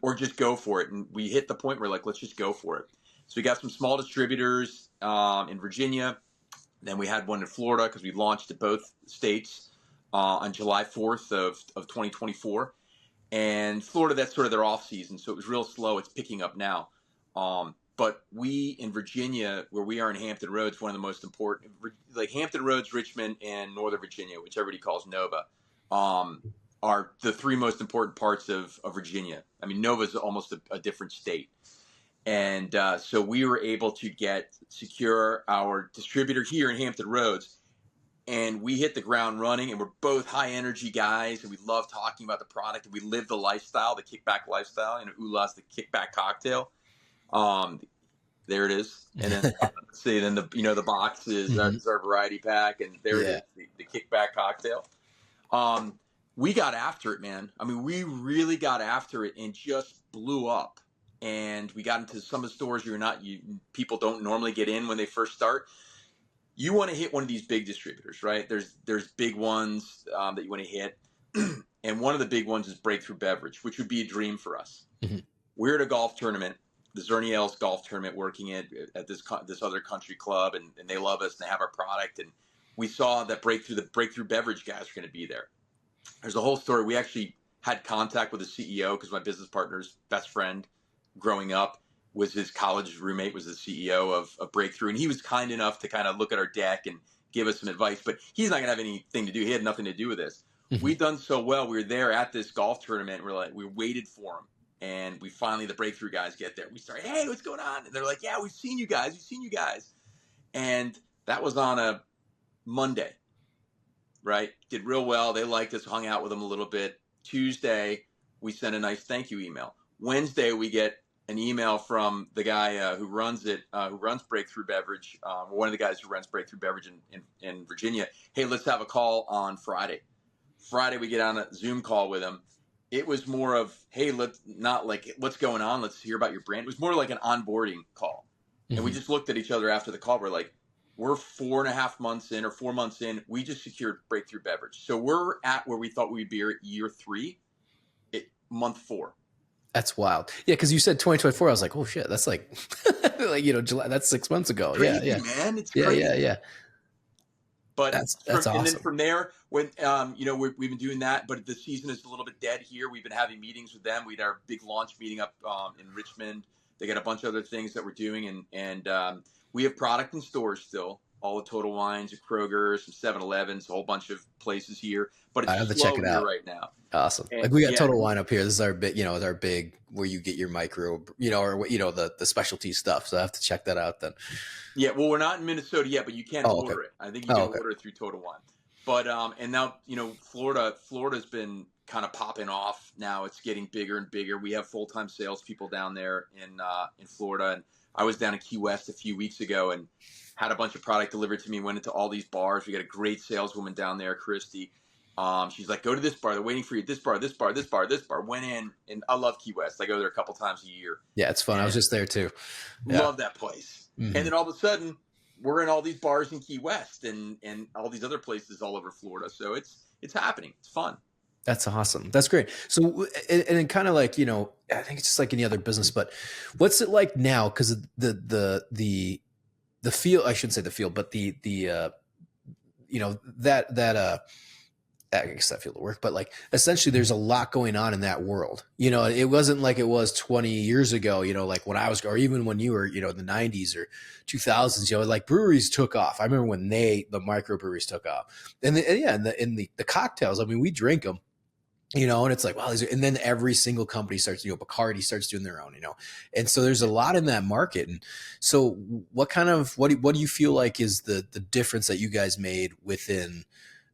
or just go for it. And we hit the point where let's just go for it. So we got some small distributors in Virginia. Then we had one in Florida, because we launched at both states on July 4th of 2024. And Florida, that's sort of their off season, so it was real slow. It's picking up now. But we in Virginia, where we are in Hampton Roads, one of the most important, like Hampton Roads, Richmond, and Northern Virginia, which everybody calls Nova, are the three most important parts of Virginia. I mean, Nova is almost a different state. And so we were able to secure our distributor here in Hampton Roads. And we hit the ground running, and we're both high energy guys, and we love talking about the product, and we live the lifestyle, the kickback lifestyle. Oolah's the kickback cocktail. There it is. And then then the box is our variety pack, and there it is, the kickback cocktail. We got after it, man. I mean, we really got after it and just blew up. And we got into some of the stores people don't normally get in when they first start. You want to hit one of these big distributors, right? There's big ones that you want to hit. And one of the big ones is Breakthrough Beverage, which would be a dream for us. We're at a golf tournament, the Zerniel's golf tournament, working at this other country club, and they love us, and they have our product. And we saw that the Breakthrough Beverage guys are going to be there. There's a whole story. We actually had contact with the CEO, because my business partner's best friend growing up was his college roommate, was the CEO of Breakthrough. And he was kind enough to kind of look at our deck and give us some advice, but he's not going to have anything to do. He had nothing to do with this. We'd done so well. We were there at this golf tournament. We waited for him. And the Breakthrough guys get there. We start, hey, what's going on? And they're like, yeah, we've seen you guys. And that was on a Monday, right? Did real well. They liked us, hung out with them a little bit. Tuesday, we sent a nice thank you email. Wednesday, we get an email from the guy who runs Breakthrough Beverage, one of the guys who runs Breakthrough Beverage in Virginia. Hey, let's have a call on Friday. Friday, we get on a Zoom call with him. It was more of, hey, not like, what's going on? Let's hear about your brand. It was more like an onboarding call. And we just looked at each other after the call. We're like, We're 4.5 months in or 4 months in. We just secured breakthrough beverage. So we're at where we thought we'd be at year 3, month 4. That's wild. Yeah, because you said 2024. I was like, oh shit, that's like, like July. That's 6 months ago. Crazy, Yeah, man. It's yeah, crazy. yeah. But That's and then awesome. from there, when we've been doing that, but the season is a little bit dead here. We've been having meetings with them. We had our big launch meeting up in Richmond. They got a bunch of other things that we're doing, and we have product in stores still. All the Total Wines, Kroger's, some 7-Elevens, a whole bunch of places here. But I have it's to check slow it here out. right now. Awesome. And Like we got yeah, Total Wine up here. This is our big, is our big where you get your micro, or the specialty stuff. So I have to check that out then. yeah. Well, we're not in Minnesota yet, but you can Oh, order okay. it. I think you Oh, can okay. order it through Total Wine. But and now Florida's been kind of popping off. Now it's getting bigger and bigger. We have full-time salespeople down there in Florida, and I was down in Key West a few weeks ago and had a bunch of product delivered to me. Went into all these bars. We got a great saleswoman down there, Christy. She's like, go to this bar. They're waiting for you. This bar, this bar, this bar, this bar. Went in, and I love Key West. I go there a couple times a year. Yeah, it's fun. I was And just there too. Yeah. love that place. Mm-hmm. And then all of a sudden, we're in all these bars in Key West and all these other places all over Florida. So it's happening. It's fun. That's awesome. That's great. So, and kind of like, I think it's just like any other business, but what's it like now? Cause the field, I shouldn't say the field, but I guess that field of work, but like essentially there's a lot going on in that world. It wasn't like it was 20 years ago, like when I was, or even when you were, in the 90s or 2000s, like breweries took off. I remember when the microbreweries took off, and the cocktails, I mean, we drink them, and it's like, wow, and then every single company starts, Bacardi starts doing their own, and so there's a lot in that market. And so what do you feel like is the difference that you guys made within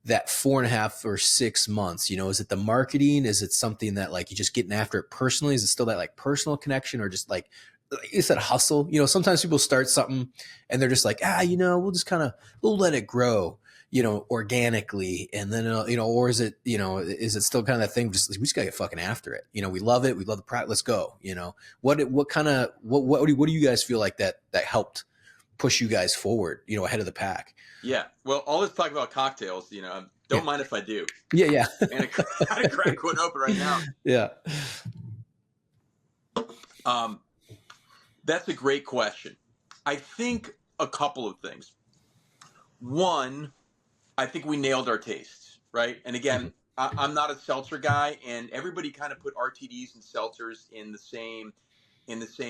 that 4.5 or 6 months? Is it the marketing? Is it something that like you just getting after it personally? Is it still that like personal connection, or just like you said, hustle? Sometimes people start something and they're just like, we'll let it grow, organically. And then, or is it still kind of that thing? We just gotta get fucking after it. We love it. We love the product. Let's go. What do you guys feel like that helped push you guys forward, ahead of the pack? Yeah. Well, all this talk about cocktails, don't mind if I do. Yeah. And I gotta crack one open right now. Yeah. That's a great question. I think a couple of things. One, I think we nailed our tastes, right? And again, I'm not a seltzer guy, and everybody kind of put RTDs and seltzers in the same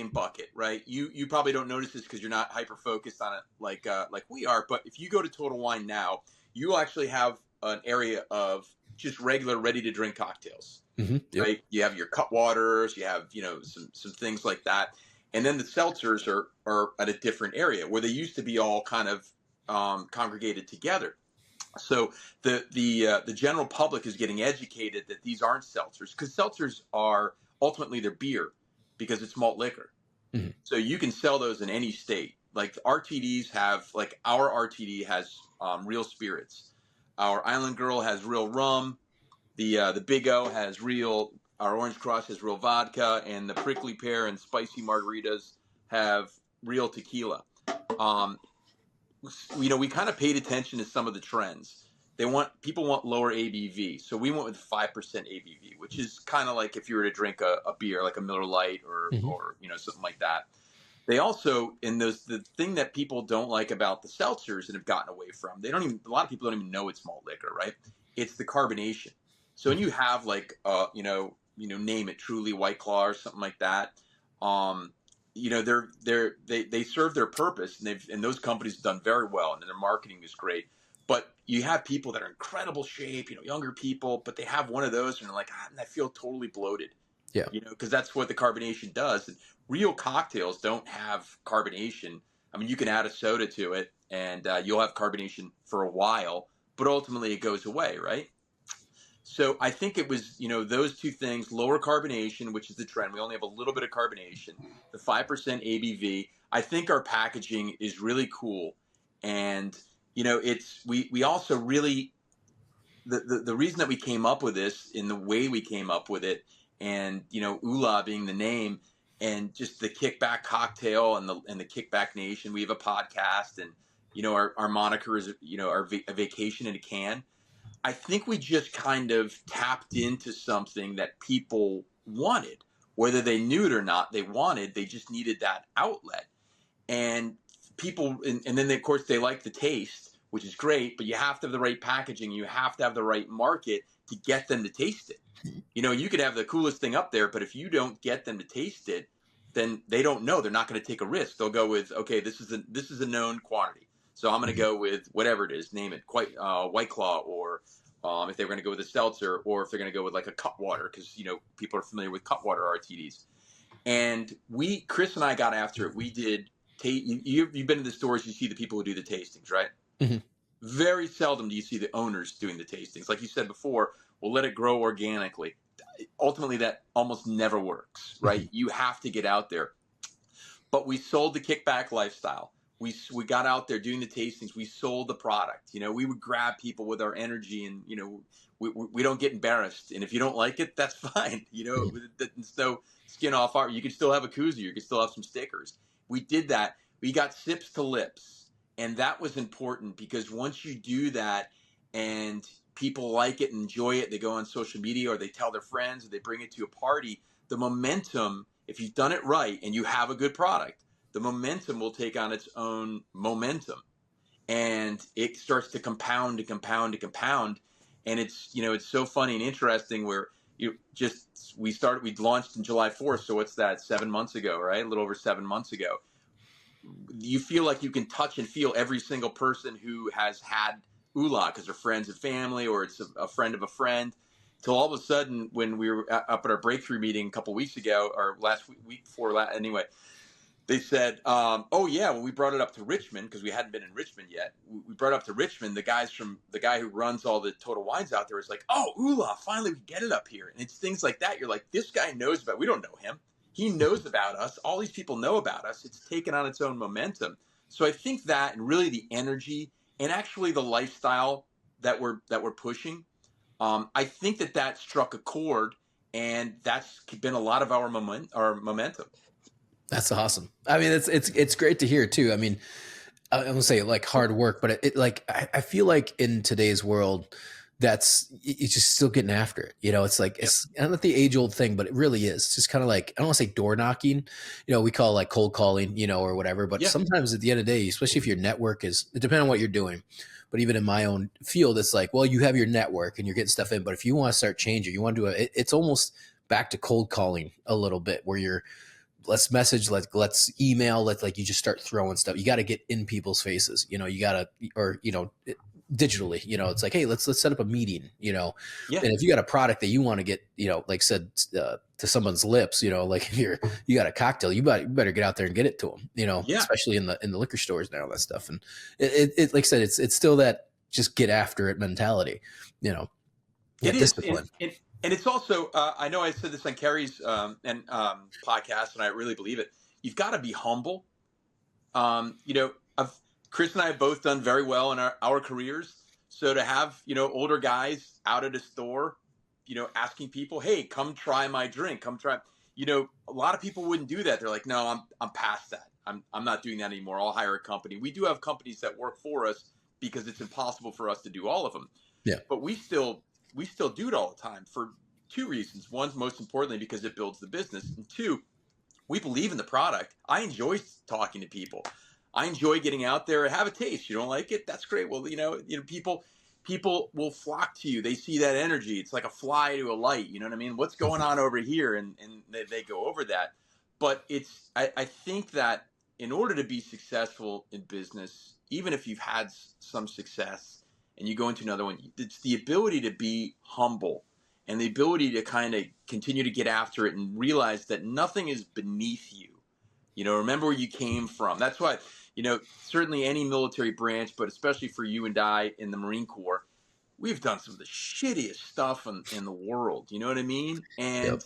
bucket, right? You probably don't notice this because you're not hyper focused on it like we are. But if you go to Total Wine now, you actually have an area of just regular ready to drink cocktails, Yep. right? You have your cut waters, you have some things like that, and then the seltzers are at a different area where they used to be all kind of congregated together. So the general public is getting educated that these aren't seltzers, because seltzers are ultimately they're beer, because it's malt liquor. Mm-hmm. So you can sell those in any state. Like RTDs have, like our RTD has real spirits. Our Island Girl has real rum. The Big O has our Orange Crush has real vodka, and the Prickly Pear and Spicy Margaritas have real tequila. We kind of paid attention to some of the trends. People want lower ABV, so we went with 5% ABV, which is kind of like if you were to drink a beer like a Miller Lite or something like that. They also, the thing that people don't like about the seltzers and have gotten away from, a lot of people don't even know it's malt liquor, right? It's the carbonation. So when you have like name it, Truly, White Claw or something like that, they serve their purpose, and those companies have done very well, and their marketing is great. But you have people that are in incredible shape, younger people, but they have one of those and they're like, I feel totally bloated. Yeah. Because that's what the carbonation does. And real cocktails don't have carbonation. I mean, you can add a soda to it and you'll have carbonation for a while, but ultimately it goes away, right? So I think it was, those two things: lower carbonation, which is the trend. We only have a little bit of carbonation, the 5% ABV. I think our packaging is really cool. And, we also really, the reason that we came up with this in the way we came up with it, and, Oolah being the name, and just the Kickback Cocktail and the Kickback Nation. We have a podcast, and, our moniker is, a vacation in a can. I think we just kind of tapped into something that people wanted, whether they knew it or not. They just needed that outlet. And people, and then of course they like the taste, which is great, but you have to have the right packaging. You have to have the right market to get them to taste it. You could have the coolest thing up there, but if you don't get them to taste it, then they don't know. They're not going to take a risk. They'll go with, okay, this is a known quantity, so I'm going to go with whatever it is, name it, White Claw, or if they're going to go with a seltzer, or if they're going to go with like a Cutwater, because people are familiar with Cutwater RTDs. And Chris and I got after it. We did. You've been to the stores. You see the people who do the tastings, right? Mm-hmm. Very seldom do you see the owners doing the tastings. Like you said before, we'll let it grow organically. Ultimately, that almost never works, right? You have to get out there. But we sold the kickback lifestyle. We got out there doing the tastings. We sold the product. We would grab people with our energy, and we don't get embarrassed. And if you don't like it, that's fine. It's no skin off our. You can still have a koozie. You can still have some stickers. We did that. We got sips to lips, and that was important, because once you do that and people like it and enjoy it, they go on social media, or they tell their friends, or they bring it to a party, the momentum, if you've done it right and you have a good product, the momentum will take on its own momentum, and it starts to compound and compound and compound. And it's so funny and interesting, where we launched in July 4th. So what's that, 7 months ago, right? A little over 7 months ago. You feel like you can touch and feel every single person who has had Oolah, because they're friends and family, or it's a friend of a friend. Till all of a sudden, when we were up at our breakthrough meeting a couple weeks ago, or last week before last, anyway, they said, "Oh yeah, when we brought it up to Richmond, because we hadn't been in Richmond yet, we brought it up to Richmond. The guy who runs all the Total Wines out there is like, oh, Oolah, finally we get it up here." And it's things like that. You're like, this guy knows about. We don't know him. He knows about us. All these people know about us. It's taken on its own momentum. So I think that, and really the energy, and actually the lifestyle that we're pushing, I think that struck a chord, and that's been a lot of our momentum. That's awesome. I mean, it's great to hear too. I mean, I won't say like hard work, but I feel like in today's world, it's just still getting after it. It's like, it's not the age old thing, but it really is. It's just kind of like, I don't want to say door knocking, we call it like cold calling, or whatever. But sometimes at the end of the day, especially if your network is, depending on what you're doing, but even in my own field, it's like, well, you have your network and you're getting stuff in. But if you want to start changing, you want to do it, it's almost back to cold calling a little bit, where let's message, let's email, like you just start throwing stuff. You got to get in people's faces, you got to, or, digitally, it's like, hey, let's set up a meeting, and if you got a product that you want to get, like said, to someone's lips, like if you got a cocktail, you better get out there and get it to them, especially in the liquor stores now, that stuff. And it like I said, it's still that just get after it mentality, it is discipline. And it's also, I know I said this on Kerry's podcast, and I really believe it. You've got to be humble. Chris and I have both done very well in our careers. So to have, older guys out at a store, asking people, hey, come try my drink, come try, a lot of people wouldn't do that. They're like, no, I'm past that. I'm not doing that anymore. I'll hire a company. We do have companies that work for us, because it's impossible for us to do all of them. Yeah. But we still do it all the time, for two reasons. One, most importantly, because it builds the business. And two, we believe in the product. I enjoy talking to people. I enjoy getting out there and have a taste. You don't like it? That's great. Well, people will flock to you. They see that energy. It's like a fly to a light. You know what I mean? What's going on over here? And they go over that. But I think that in order to be successful in business, even if you've had some success and you go into another one, it's the ability to be humble, and the ability to kind of continue to get after it and realize that nothing is beneath you. Remember where you came from. That's why, certainly any military branch, but especially for you and I in the Marine Corps, we've done some of the shittiest stuff in the world. You know what I mean? And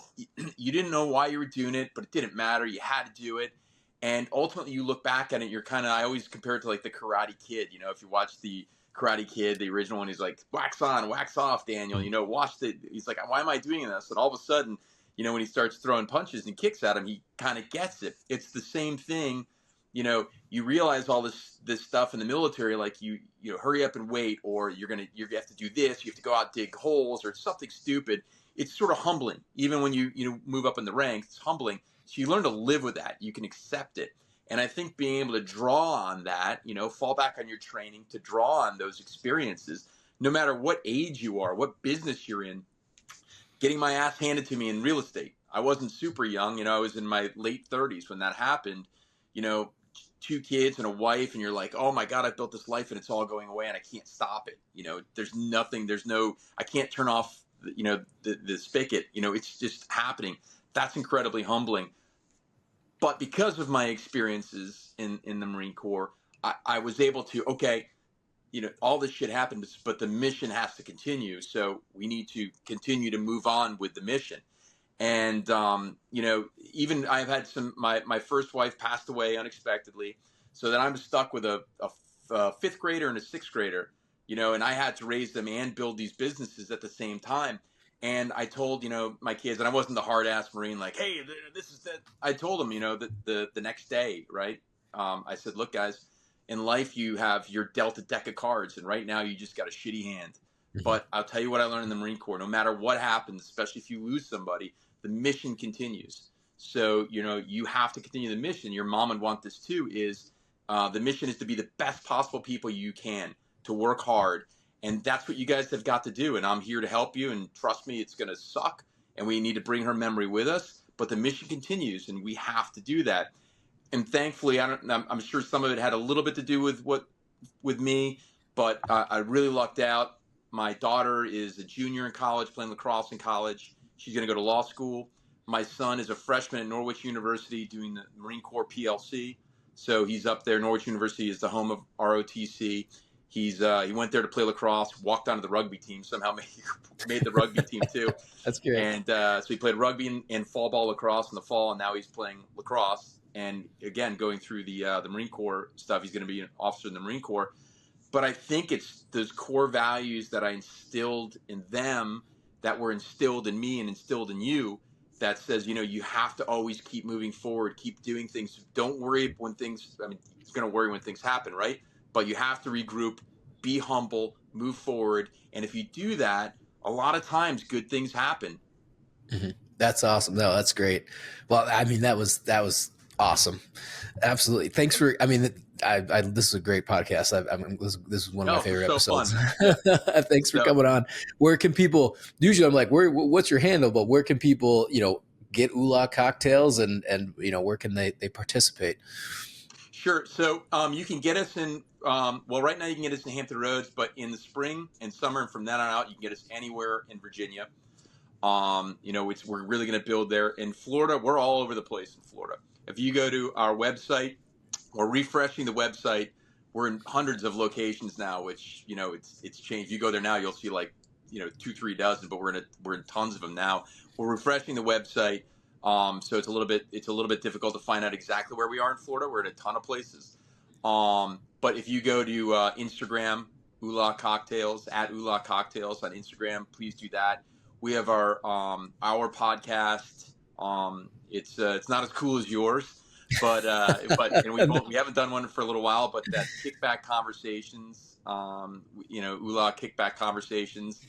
you didn't know why you were doing it, but it didn't matter. You had to do it. And ultimately you look back at it, you're kind of, I always compare it to like the Karate Kid. If you watch the Karate Kid, the original one, he's like, wax on, wax off, Daniel, he's like, why am I doing this? And all of a sudden, when he starts throwing punches and kicks at him, he kind of gets it. It's the same thing, you realize all this stuff in the military, like you hurry up and wait, or you have to do this, you have to go out, dig holes, or something stupid. It's sort of humbling. Even when you move up in the ranks, it's humbling. So you learn to live with that. You can accept it. And I think being able to draw on that, fall back on your training to draw on those experiences, no matter what age you are, what business you're in. Getting my ass handed to me in real estate. I wasn't super young, I was in my late 30s when that happened. 2 kids and a wife, and you're like, oh my God, I built this life and it's all going away and I can't stop it. There's nothing, I can't turn off, the spigot, it's just happening. That's incredibly humbling. But because of my experiences in the Marine Corps, I was able to, okay, all this shit happened, but the mission has to continue. So we need to continue to move on with the mission. And, even I've had my first wife passed away unexpectedly. So then I'm stuck with a 5th grader and a 6th grader, and I had to raise them and build these businesses at the same time. And I told, my kids, and I wasn't the hard ass Marine, like, hey, this is that. I told them, the next day, right? I said, look, guys, in life, you're dealt a deck of cards, and right now you just got a shitty hand. Mhm. But I'll tell you what I learned in the Marine Corps. No matter what happens, especially if you lose somebody, the mission continues. So, you have to continue the mission. Your mom would want this too, is the mission is to be the best possible people you can, to work hard. And that's what you guys have got to do. And I'm here to help you. And trust me, it's going to suck. And we need to bring her memory with us. But the mission continues, and we have to do that. And thankfully, I'm sure some of it had a little bit to do with me, but I really lucked out. My daughter is a junior in college, playing lacrosse in college. She's going to go to law school. My son is a freshman at Norwich University doing the Marine Corps PLC. So he's up there. Norwich University is the home of ROTC. He went there to play lacrosse, walked onto the rugby team, somehow made the rugby team too. That's great. And so he played rugby and fall ball lacrosse in the fall, and now he's playing lacrosse. And again, going through the Marine Corps stuff, he's going to be an officer in the Marine Corps. But I think it's those core values that I instilled in them that were instilled in me and instilled in you that says, you have to always keep moving forward, keep doing things. Don't worry when things, it's going to worry when things happen, right? But you have to regroup, be humble, move forward. And if you do that, a lot of times good things happen. Mm-hmm. That's awesome. No, that's great. Well, that was awesome. Absolutely. Thanks for, this is a great podcast. This is one of my favorite episodes. Thanks for coming on. Where can people, usually I'm like, what's your handle, but where can people, get Oolah Cocktails and where can they participate? Sure. So you can get us in, right now you can get us in Hampton Roads, but in the spring and summer and from then on out, you can get us anywhere in Virginia. We're really going to build there. In Florida, we're all over the place in Florida. If you go to our website, we're refreshing the website. We're in hundreds of locations now, which, it's changed. You go there now, you'll see 2-3 dozen, but we're in tons of them now. We're refreshing the website. So it's a little bit difficult to find out exactly where we are in Florida. We're in a ton of places. But if you go to Instagram, Oolah Cocktails, at Oolah Cocktails on Instagram, please do that. We have our podcast. It's not as cool as yours, but we haven't done one for a little while. But that Kickback Conversations, Oolah Kickback Conversations.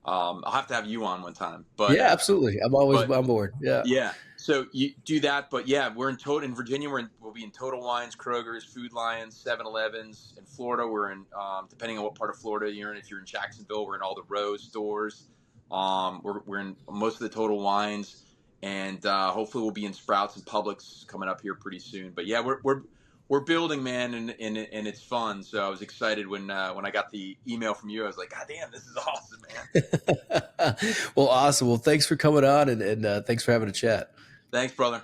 I'll have to have you on one time. But yeah, absolutely. I'm always on board. Yeah. Yeah. So you do that, but yeah, we're in Virginia. We'll be in Total Wines, Kroger's, Food Lions, 7-Elevens. In Florida, we're in depending on what part of Florida you're in. If you're in Jacksonville, we're in all the Rose stores. We're in most of the Total Wines, and hopefully we'll be in Sprouts and Publix coming up here pretty soon. But yeah, we're building, man, and it's fun. So I was excited when I got the email from you. I was like, God damn, this is awesome, man. Well, awesome. Well, thanks for coming on, and thanks for having a chat. Thanks, brother.